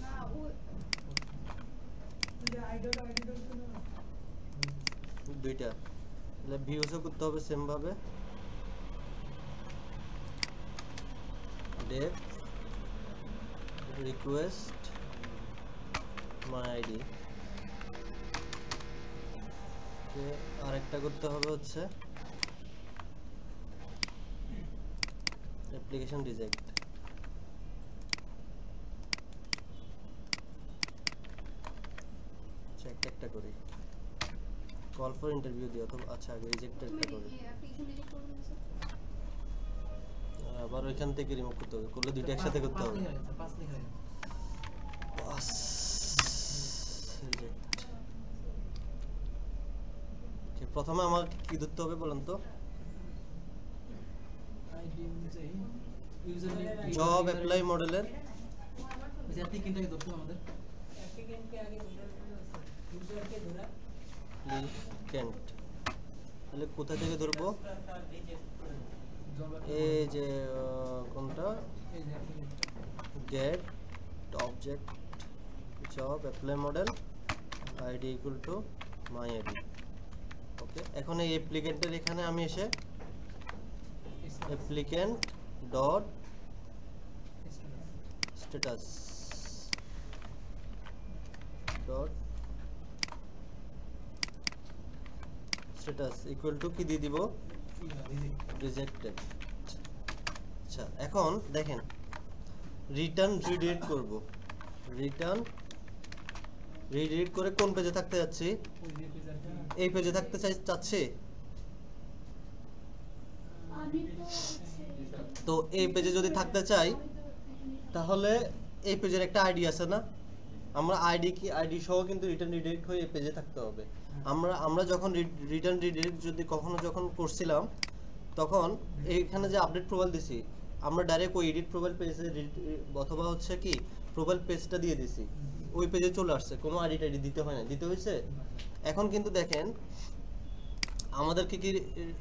না ও দুইটা তাহলে ভিউসও করতে হবে সেম ভাবে dev request my id আরেকটা করতে হবে হচ্ছে application reject একটা করি কল ফর ইন্টারভিউ দিও অথবা আচ্ছা আগে রিজেক্ট একটা করি অ্যাপ্লিকেশন রিজেক্ট করে দিয়েছো আবার ওইখান থেকে রিমুভ করতে হবে করলে দুইটা একসাথে করতে হবে বাস রিজেক্ট ওকে প্রথমে আমার কি ধরতে হবে বলেন তো আইডি অনুযায়ী ইউজার জব অ্যাপ্লাই মডেলের অ্যাপ্লিকেন্টকে ধরতে আমাদের ক্যান্ট তাহলে কোথা থেকে ধরবো এই যে কোনটা get object job apply model id equal to my id ওকে এখন এই অ্যাপ্লিকেন্টের এখানে আমি এসে applicant dot status dot status equal to কি দিয়ে দিব rejected আচ্ছা এখন দেখেন রিটার্ন রিডিরেক্ট করব রিটার্ন রিডিরেক্ট করে কোন পেজে থাকতে যাচ্ছি এই পেজে থাকতে চাচ্ছি তো এই পেজে যদি থাকতে চাই তাহলে এই পেজের একটা আইডি আছে না আমরা আইডি সহ কিন্তু রিটার্ন রিডিরেক্ট হয়ে এই পেজে থাকতে হবে আমরা যখন রিটার্ন রিডিরেক্ট যদি কখনো যখন করছিলাম তখন এইখানে যে আপডেট প্রোফাইল দিছি আমরা ডাইরেক্ট ওই এডিট প্রোফাইল পেজে অথবা হচ্ছে কি প্রোফাইল পেজটা দিয়ে দিছি ওই পেজে চলে আসছে কোনো আইডি দিতে হয় না দিতে হয়েছে এখন কিন্তু দেখেন আমাদেরকে কি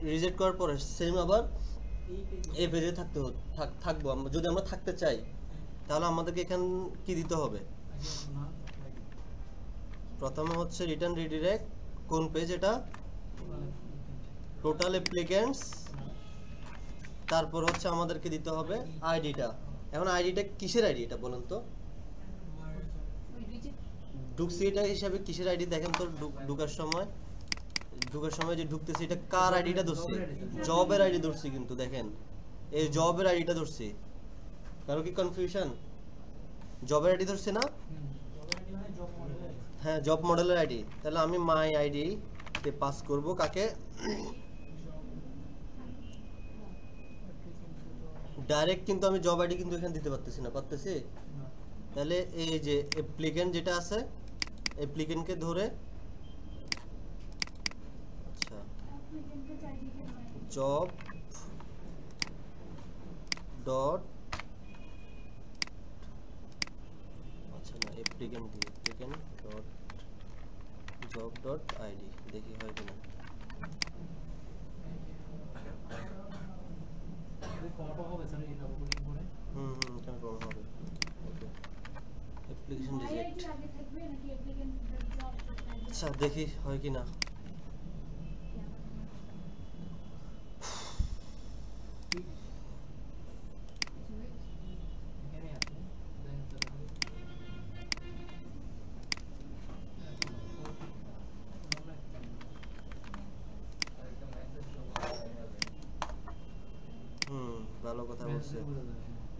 রিজেক্ট করার পরে সেম আবার এই পেজে থাকবো যদি আমরা থাকতে চাই তাহলে আমাদেরকে এখানে কি দিতে হবে প্রথমে হচ্ছে রিটার্ন রিডিরেক্ট কোন পেজ এটা টোটাল অ্যাপ্লিকেন্টস তারপর হচ্ছে আমাদেরকে দিতে হবে আইডিটা এখন আইডিটা কিসের আইডি এটা বলেন তো ঢুকছি এটা হিসাবে কিসের আইডি দেখেন তো ঢুকার সময় যে ঢুকতেছি এটা কার আইডিটা ধরছি জবের আইডি ধরছি কিন্তু দেখেন এই জবের আইডিটা ধরছি কারো কি কনফিউশন জবের আইডি ধরছি না হ্যাঁ জব মডেলের আইডি তাহলে আমি মাই আইডি তে পাস করব কাকে ডাইরেক্ট কিন্তু আমি জব আইডি কিন্তু এখানে দিতে পারতেছি না পারতেছি তাহলে এই যে অ্যাপ্লিকেন্ট যেটা আছে অ্যাপ্লিকেন্টকে ধরে আচ্ছা জব ডট আচ্ছা না অ্যাপ্লিকেন্ট দিয়ে applicant dot job dot ID দেখি হয় কিনা এখানে কম হবে ওকে অ্যাপ্লিকেশন রিজেক্ট আচ্ছা দেখি হয় কিনা ভালো কথা বলছে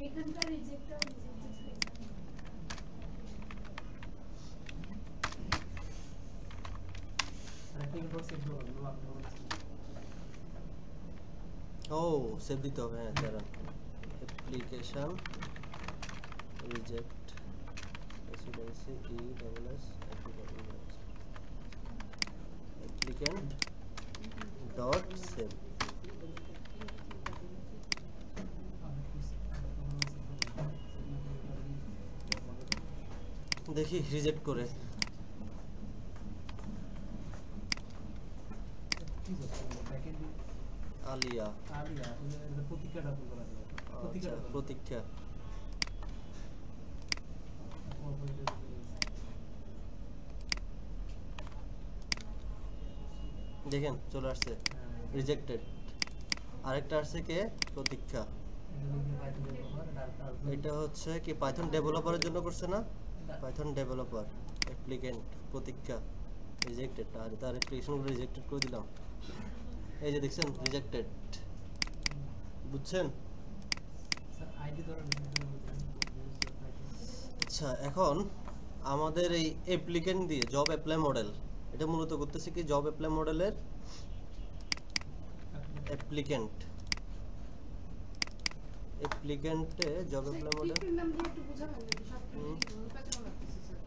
এখানকার রিজেক্টটা ও সেভ দিতে হবে, হ্যাঁ দাঁড়ান, application reject residency ESS applicant dot save. দেখি রিজেক্ট করে। আলিয়া, আচ্ছা প্রতীক্ষা, দেখেন চলে আসছে রিজেক্টেড। আরেকটা আসছে কে, প্রতীক্ষা। এটা হচ্ছে কি পাইথন ডেভেলপারের জন্য করছে না, পাইথন ডেভেলপার অ্যাপ্লিকেন্ট প্রতীক্ষা রিজেক্টেড। আর তার অ্যাপ্লিকেশনগুলো রিজেক্টেড করে দিলাম, এই যে দেখছেন রিজেক্টেড, বুঝছেন? আচ্ছা এখন আমাদের এই অ্যাপ্লিকেন্ট দিয়ে জব অ্যাপ্লাই মডেল, এটা মূলত করতেছে কি জব অ্যাপ্লাই মডেলের অ্যাপ্লিকেন্টে জব অ্যাপ্লাই মডেল টিপের নাম দিয়ে একটু বোঝাবেন নাকি সব পেছনে লাগতেছে স্যার?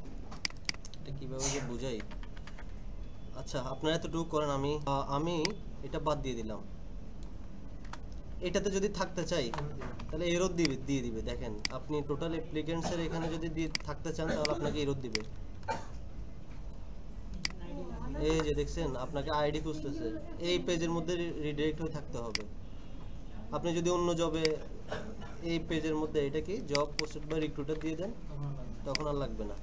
এটা কিভাবে যে বুঝাই। আচ্ছা আপনারা এতটুকু করেন, আমি এটা বাদ দিয়ে দিলাম। এটাতে যদি থাকতে চাই তাহলে এরর দিয়ে দিবে। দেখেন আপনি টোটাল অ্যাপ্লিকেন্টসের এখানে যদি থাকতে চান তাহলে আপনাকে এরর দিবে। এই যে দেখছেন আপনাকে আইডি খুঁজতেছে, এই পেজের মধ্যে রিডাইরেক্ট হয়ে থাকতে হবে। আপনি যদি অন্য জবে এই পেজের মধ্যে এটা কি জব পোস্টেড বাই রিক্রুটার দিয়ে দেন তখন আর লাগবে না।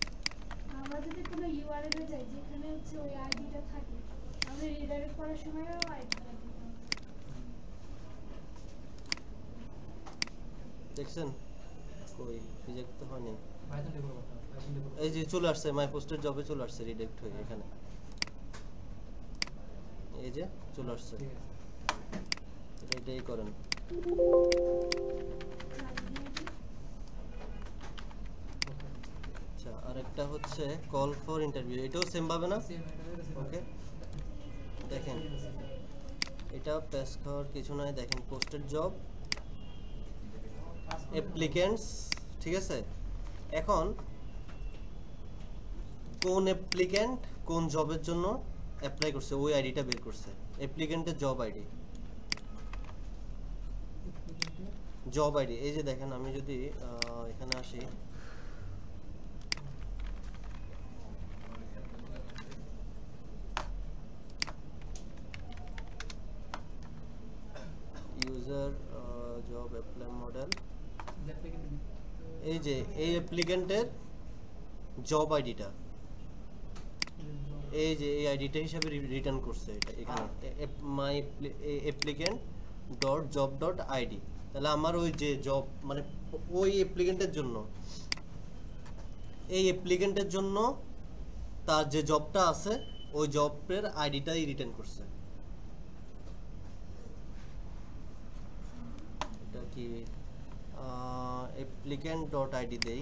আমরা যদি কোনো ইউআরএল এ যাই যেখানে হচ্ছে ওই আইডিটা থাকে, আমরা রিডাইরেক্ট করার সময়ও আইডিটা দিতে হবে। দেখছেন কই রিজেক্ট তো হয়নি, এই যে চলে আসছে মাই পোস্টেড জবে চলে আসছে রিডাইরেক্ট হয়ে এখানে, এই যে চলে আসছে। এটাই করেন। আচ্ছা আরেকটা হচ্ছে কল ফর ইন্টারভিউ, এটাও সেম ভাবে না? ওকে দেখেন এটা পেস খাওয়ার কিছু নাই। দেখেন পোস্টেড জব অ্যাপ্লিকেন্টস, ঠিক আছে? এখন কোন অ্যাপ্লিকেন্ট কোন জবের জন্য অ্যাপ্লাই করছে ওই আইডিটা বের করছে, অ্যাপ্লিকেন্টের জব আইডি, জব আইডি। এই যে দেখেন আমি যদি এখানে আসি, ইউজার জব অ্যাপ্লাই মডেল, এই যে এই অ্যাপ্লিকেন্টের জব আইডিটা, এই যে এই আইডিটা হিসাবে রিটার্ন করছে এটা এখানে my applicant dot job dot ID. তাহলে আমার ওই যে জব মানে ওই অ্যাপ্লিকেন্টের জন্য, এই অ্যাপ্লিকেন্টের জন্য তার যে জবটা আছে ওই জবের আইডিটাই রিটার্ন করছে। এটা কি অ্যাপ্লিকেন্ট ডট আইডি দেই,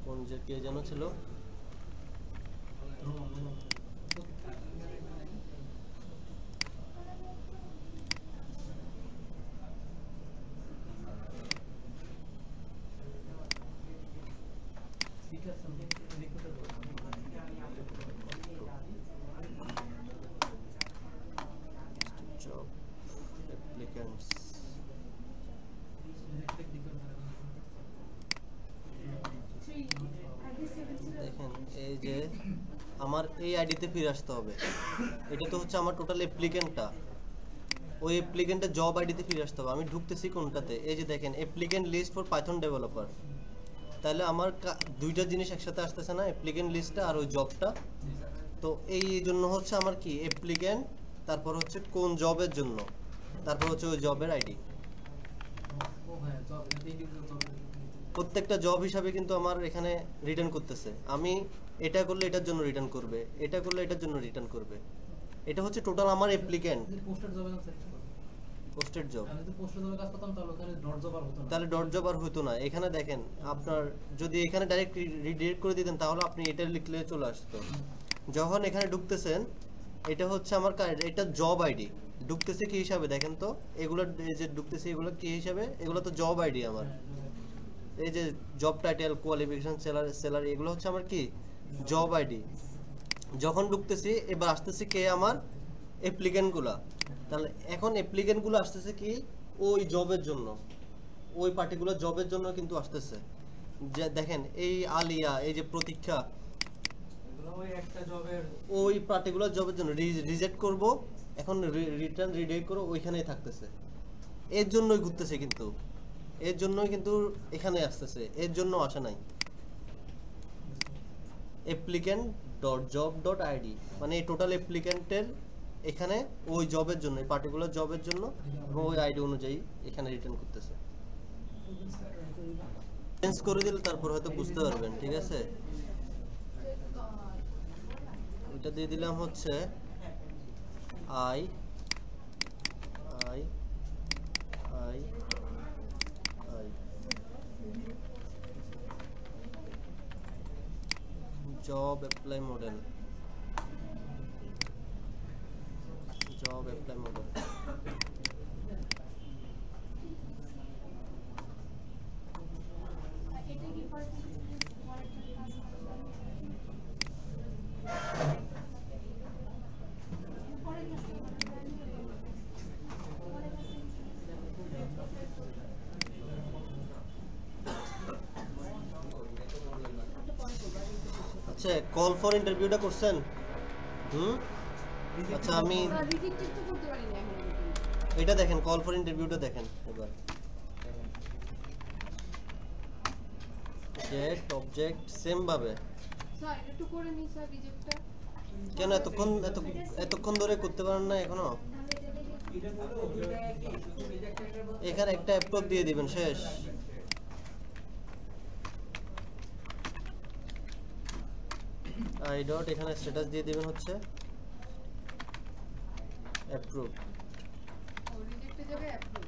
কোন যে কে যেন ছিল, job applicants, দেখেন এই যে আমার এই আইডিতে ফিরে আসতে হবে। এটা তো হচ্ছে আমার টোটাল অ্যাপ্লিকেন্টটা, ওই অ্যাপ্লিকেন্টের জব আইডিতে ফিরে আসতে হবে। আমি ঢুকতেছি কোনটাতে, এই যে দেখেন applicant list for Python developer. তাহলে আমার দুইটা জিনিস একসাথে আসতেছে না, অ্যাপ্লিকেন্ট লিস্টটা আর ওই জবটা। তো এই জন্য হচ্ছে আমার কি অ্যাপ্লিকেন্ট, তারপর হচ্ছে কোন জবের জন্য, তারপর হচ্ছে ওই জবের আইডি। প্রত্যেকটা জব হিসাবে কিন্তু আমার এখানে রিটার্ন করতেছে। আমি এটা করলে এটার জন্য রিটার্ন করবে, এটা করলে এটার জন্য রিটার্ন করবে। এটা হচ্ছে টোটাল আমার অ্যাপ্লিক্যান্ট পোস্টেড জবে কাজ করতে পোস্টেড জব। আমি যদি পোস্টেড জবে কাজ করতাম তাহলে ওখানে ডট জব আর হতো না। তাহলে ডট জব আর হতো না। এখানে দেখেন আপনার যদি এখানে ডাইরেক্ট রিডিরেক্ট করে দিতেন তাহলে আপনি এটা লিখলে চলে আসতো। যখন এখানে ঢুকতেছেন এটা হচ্ছে আমার এটা জব আইডি ঢুকতেছে কি হিসাবে দেখেন তো, এগুলো এই যে ঢুকতেছে এগুলো কি হিসাবে, এগুলো তো জব আইডি আমার। এই যে জব টাইটেল, কোয়ালিফিকেশন, স্যালারি এগুলো হচ্ছে আমার কি জব আইডি। যখন ঢুকতেছি এবার আসতেছে কে আমার অ্যাপ্লিক্যান্টগুলো। তাহলে এখন অ্যাপ্লিক্যান্টগুলো আসতেছে কি ওই জবের জন্য, ওই পার্টিকুলার জবের জন্য কিন্তু আসতেছে। যে দেখেন এই আলিয়া, এই যে প্রতীক্ষা, এগুলো ওই একটা জবের ওই পার্টিকুলার জবের জন্য রিজেক্ট করব, এখন রিটার্ন রিডাইরেক্ট করো ওইখানেই থাকতেছে। এর জন্যই ঘুরতেছে কিন্তু, এর জন্যই কিন্তু এখানে আসতেছে, এর জন্য আসে নাই। applicant.job.id মানে এই টোটাল অ্যাপ্লিক্যান্টের এখানে ওই জবের জন্য, এই পার্টিকুলার জবের জন্য এবং ওই আইডি অনুযায়ী এখানে রিটার্ন করতেছে। চেঞ্জ করে দিলে তারপর হয়তো বুঝতে পারবেন, ঠিক আছে। ওইটা দিয়ে দিলাম হচ্ছে I I I I job apply model, job apply model. এটা কি পরে আচ্ছা কল ফর ইন্টারভিউটা করছেন? আচ্ছা আমি রিজেক্টেড তো করতে পারি না এখন পর্যন্ত। এটা দেখেন, কল ফর ইন্টারভিউটা দেখেন এবার। গেট অবজেক্ট সেম ভাবে। স্যার এটা একটু করে নিই স্যার রিজেক্টটা। কেন এতক্ষণ ধরে করতে পারেন না এখনো? এখানে একটা অ্যাপ্রুভ দিয়ে দিবেন, শেষ। আই ডট এখানে স্ট্যাটাস দিয়ে দিবেন হচ্ছে অ্যাপ্রুভ। ও রিজেক্টে যাবে অ্যাপ্রুভ।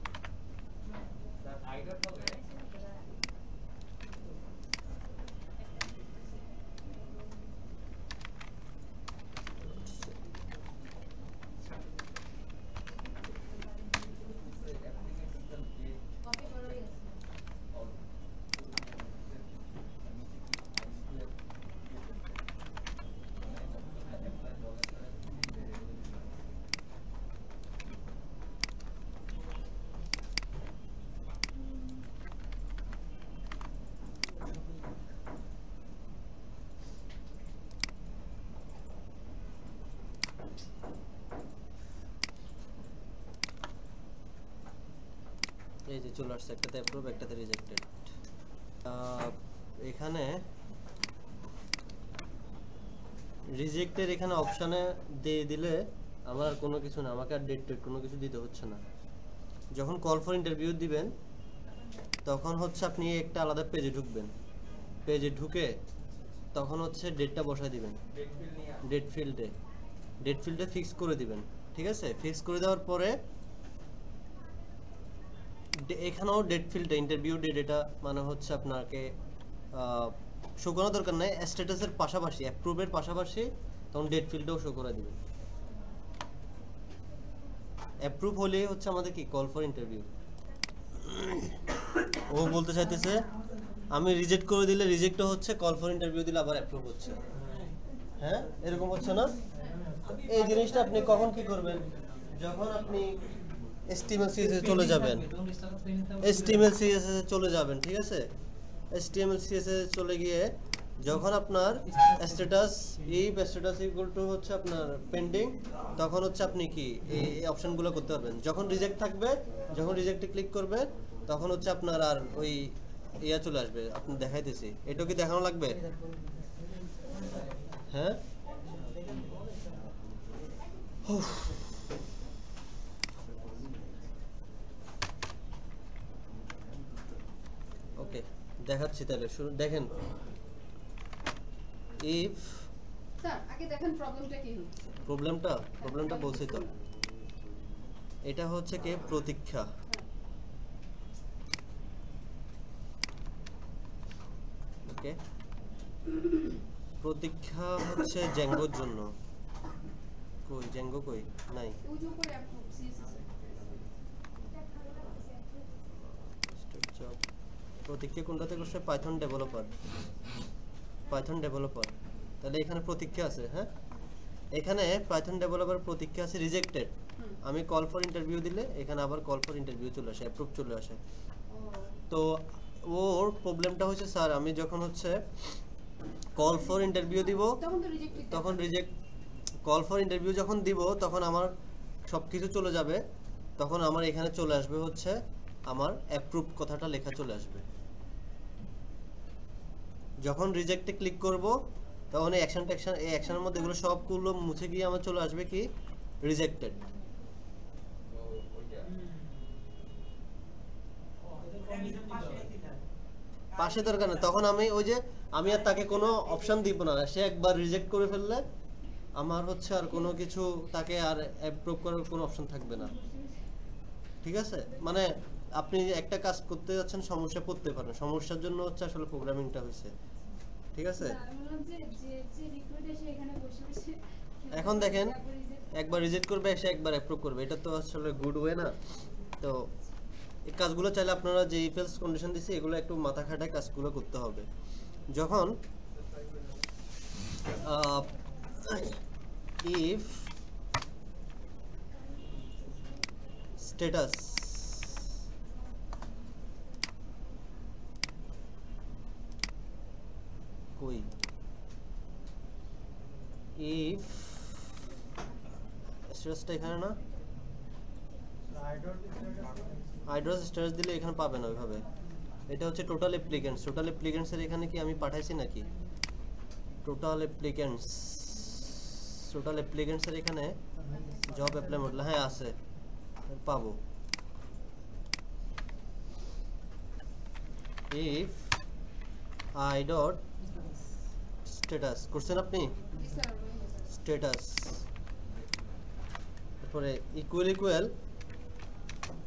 কপি করাই আছে। এই যে চলে আসছে, একটাতে অ্যাপ্রুভ একটাতে রিজেক্টেড। এখানে রিজেক্টের এখানে অপশানে দিয়ে দিলে আমার আর কোনো কিছু না, আমাকে আর ডেট কোনো কিছু দিতে হচ্ছে না। যখন কল ফর ইন্টারভিউ দিবেন তখন হচ্ছে আপনি একটা আলাদা পেজে ঢুকবেন, পেজে ঢুকে তখন হচ্ছে ডেটটা বসায় দিবেন ডেট ফিল্ডে ফিক্স করে দিবেন, ঠিক আছে। ফিক্স করে দেওয়ার পরে এখানেও ডেট ফিল্ডে ইন্টারভিউ ডেট, এটা মানে হচ্ছে আপনাকে শো করার দরকার নাই, স্ট্যাটাসের পাশাপাশি অ্যাপ্রুভের পাশাপাশি তখন ডেট ফিল্ডেও শো করে দিবেন। অ্যাপ্রুভ হলে হচ্ছে আমাদের কি কল ফর ইন্টারভিউ। ও বলতে চাইতেছে আমি রিজেক্ট করে দিলে রিজেক্টও হচ্ছে, কল ফর ইন্টারভিউ দিলে আবার অ্যাপ্রুভ হচ্ছে। হ্যাঁ এরকম হচ্ছে না? এই জিনিসটা আপনি কখন কি করবেন, যখন আপনি HTML CSS চলে যাবেন, HTML CSS চলে যাবেন, ঠিক আছে। HTML CSS চলে গিয়ে যখন আপনার স্ট্যাটাস ইকুয়াল টু হচ্ছে আপনার পেন্ডিং, তখন হচ্ছে আপনি কি এই অপশনগুলো করতে পারবেন। যখন রিজেক্ট থাকবে, যখন রিজেক্টে ক্লিক করবে তখন হচ্ছে আপনার আর ওই ইয়া চলে আসবে। আপনি দেখাইতেছি, এটা কি দেখানো লাগবে? হ্যাঁ ওকে দেখাচ্ছি তাহলে, শুরু দেখেন। ইফ স্যার আগে দেখেন প্রবলেমটা কি হচ্ছে। প্রবলেমটা বলছি তো, এটা হচ্ছে কি প্রতীক্ষা। ওকে, প্রতীক্ষা হচ্ছে জ্যাঙ্গোর জন্য। কই জ্যাঙ্গো কই নাই? ওই যে উপরে অ্যাপ্রুভ সিএসএস জব প্রতীক্ষা কোনটাতে করছে? Python developer. তাহলে এখানে প্রতীক্ষা আছে। হ্যাঁ, এখানে পাইথন ডেভেলপার প্রতীক্ষা আছে রিজেক্টেড। আমি কল ফর ইন্টারভিউ দিলে এখানে আবার কল ফর ইন্টারভিউ চলে আসে, অ্যাপ্রুভ চলে আসে। তো ওর প্রবলেমটা হচ্ছে স্যার আমি যখন হচ্ছে কল ফর ইন্টারভিউ দিব তখন কল ফর ইন্টারভিউ যখন দিব তখন আমার সব কিছু চলে যাবে, তখন আমার এখানে চলে আসবে হচ্ছে আমার অ্যাপ্রুভ কথাটা লেখা চলে আসবে। যখন রিজেক্টে ক্লিক করব তখন এই অ্যাকশনের মধ্যে এগুলো সবগুলো মুছে গিয়ে আমার চলে আসবে কি রিজেক্টেড। পাশে দরকার না, তখন আমি ওই যে আমি আর তাকে কোনো অপশন দিব না, সে একবার রিজেক্ট করে ফেললে আমার হচ্ছে আর কোনো কিছু তাকে আর অ্যাপ্রুভ করার কোনো অপশন থাকবে না। ঠিক আছে, মানে আপনি একটা কাজ করতে যাচ্ছেন, সমস্যা পড়তে পারেন, সমস্যার জন্য হচ্ছে আসলে প্রোগ্রামিংটা হয়েছে। ঠিক আছে, এখন দেখেন একবার রিজেক্ট করবে এসে একবার অ্যাপ্রুভ করবে, এটা তো আসলে গুড ওয়ে না। তো এই কাজগুলো চাইলে আপনারা যে ইফ এলস কন্ডিশন দিছি এগুলো একটু মাথা খাটায় কাজগুলো করতে হবে। যখন ইফ স্ট্যাটাস কই, ইফ স্ট্যাটাসটা এখানে না, আইড্রস স্ট্যাটাস দিলে এখানে পাবে না ওইভাবে। এটা হচ্ছে টোটাল অ্যাপ্লিকেন্টস এর এখানে কি আমি পাঠাইছি নাকি? টোটাল অ্যাপ্লিকেন্টস এর এখানে জব অ্যাপ্লাই মডেল হ্যাঁ আছে, পাবো। ইফ আই ডট স্ট্যাটাস করছেন আপনি, স্ট্যাটাস তারপরে ইকুয়াল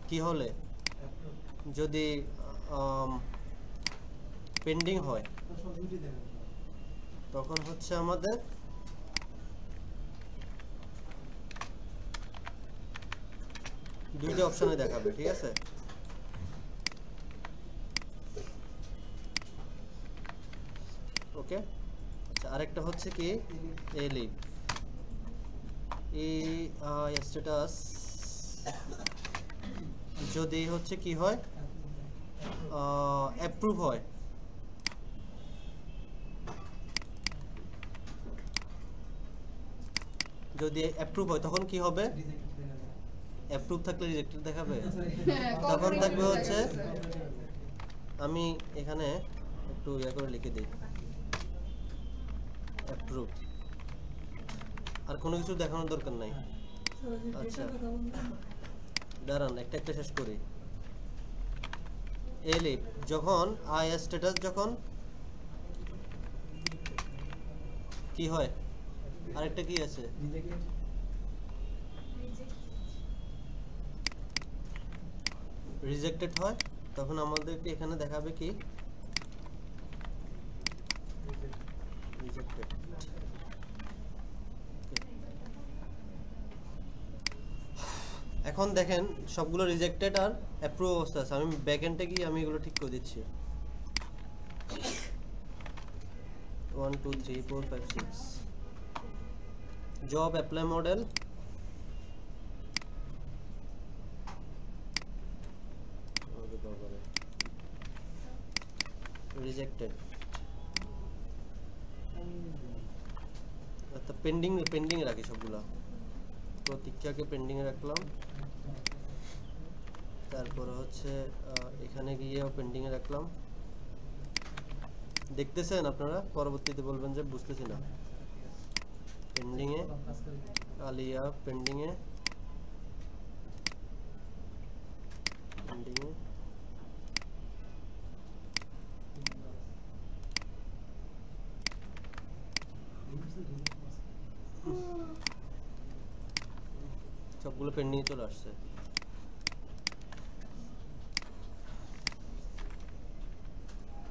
কি হলে যদি পেন্ডিং হয় তখন হচ্ছে আমাদের দুইটা অপশনে দেখাবে। ঠিক আছে, ওকে। আচ্ছা, আরেকটা হচ্ছে কি এলিফ স্ট্যাটাস যদি হচ্ছে কি হয় অ্যাপ্রুভ হয়, যদি অ্যাপ্রুভ হয় তখন কি হবে? অ্যাপ্রুভ থাকলে রিজেক্টেড দেখাবে, তখন থাকবে হচ্ছে আমি এখানে একটু ইয়া করে লিখে দিই অ্যাপ্রুভ, আর কোনো কিছু দেখানোর দরকার নাই। আচ্ছা দাঁড়ান একটা একটা শেষ করি। এলিফ যখন আই স্ট্যাটাস যখন কি হয়, আরেকটা কি আছে রিজেক্টেড হয়, তখন আমাদেরকে এখানে দেখাবে কি রিজেক্টেড। এখন দেখেন সবগুলো রিজেক্টেড আর অ্যাপ্রুভ অবস্থা আছে। আমি ব্যাকএন্ডে গিয়ে আমি এগুলো ঠিক করে দিচ্ছি। 1 2 3 4 5 6 জব অ্যাপ্লাই মডেল, রিজেক্টেড, আচ্ছা পেন্ডিং রাখি সবগুলা। প্রতীক্ষাকে পেন্ডিং রাখলাম, তারপর হচ্ছে এখানে গিয়েও পেন্ডিং এ রাখলাম। দেখতেছেন আপনারা, পরবর্তীতে বলবেন যে বুঝতেছি না। পেন্ডিং এ আলিয়া, পেন্ডিং এ সবগুলো পেন্ডিং চলে আসছে।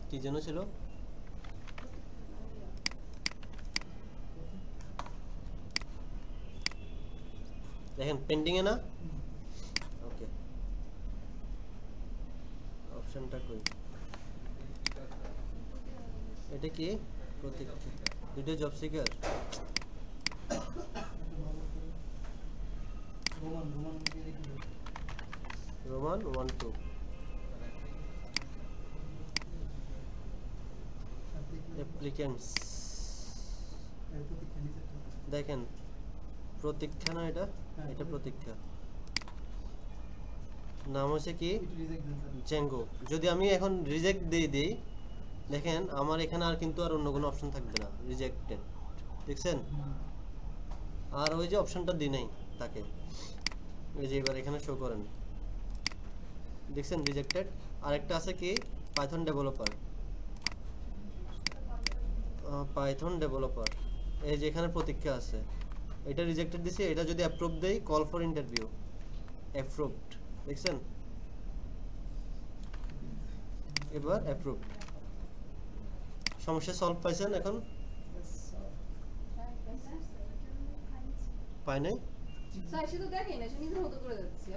কি যেন ছিল? দেখেন পেন্ডিং এ না? ওকে, অপশনটা কই? এটা কি? প্রতীক্ষা। দুটো জব সিকার। Roman 1 2 applicants. দেখেন প্রতীক্ষা না, এটা এটা প্রতীক্ষা। নাম হচ্ছে কি? জেঙ্গো। যদি আমি এখন রিজেক্ট দিয়ে দিই, দেখেন আমার এখানে আর কিন্তু আর অন্য কোনো অপশন থাকবে না, রিজেক্টেড। দেখছেন? আর ওই যে অপশনটা দিই নাই তাকে, এই যে এবার এখানে শো করেন, দেখছেন রিজেক্টেড। আরেকটা আছে কি? Python developer. পাইথন ডেভেলপার, এই যে এখানে প্রতীক্ষা আছে, এটা রিজেক্টেড দিছি। এটা যদি অ্যাপ্রুভ দেই, কল ফর ইন্টারভিউ, অ্যাপ্রুভড। দেখছেন? এবার অ্যাপ্রুভড। সমস্যা সলভ পাইছেন এখন? পাই নাই? স্যার সে তো দেখেই না, সে নিজের মতো করে যাচ্ছে।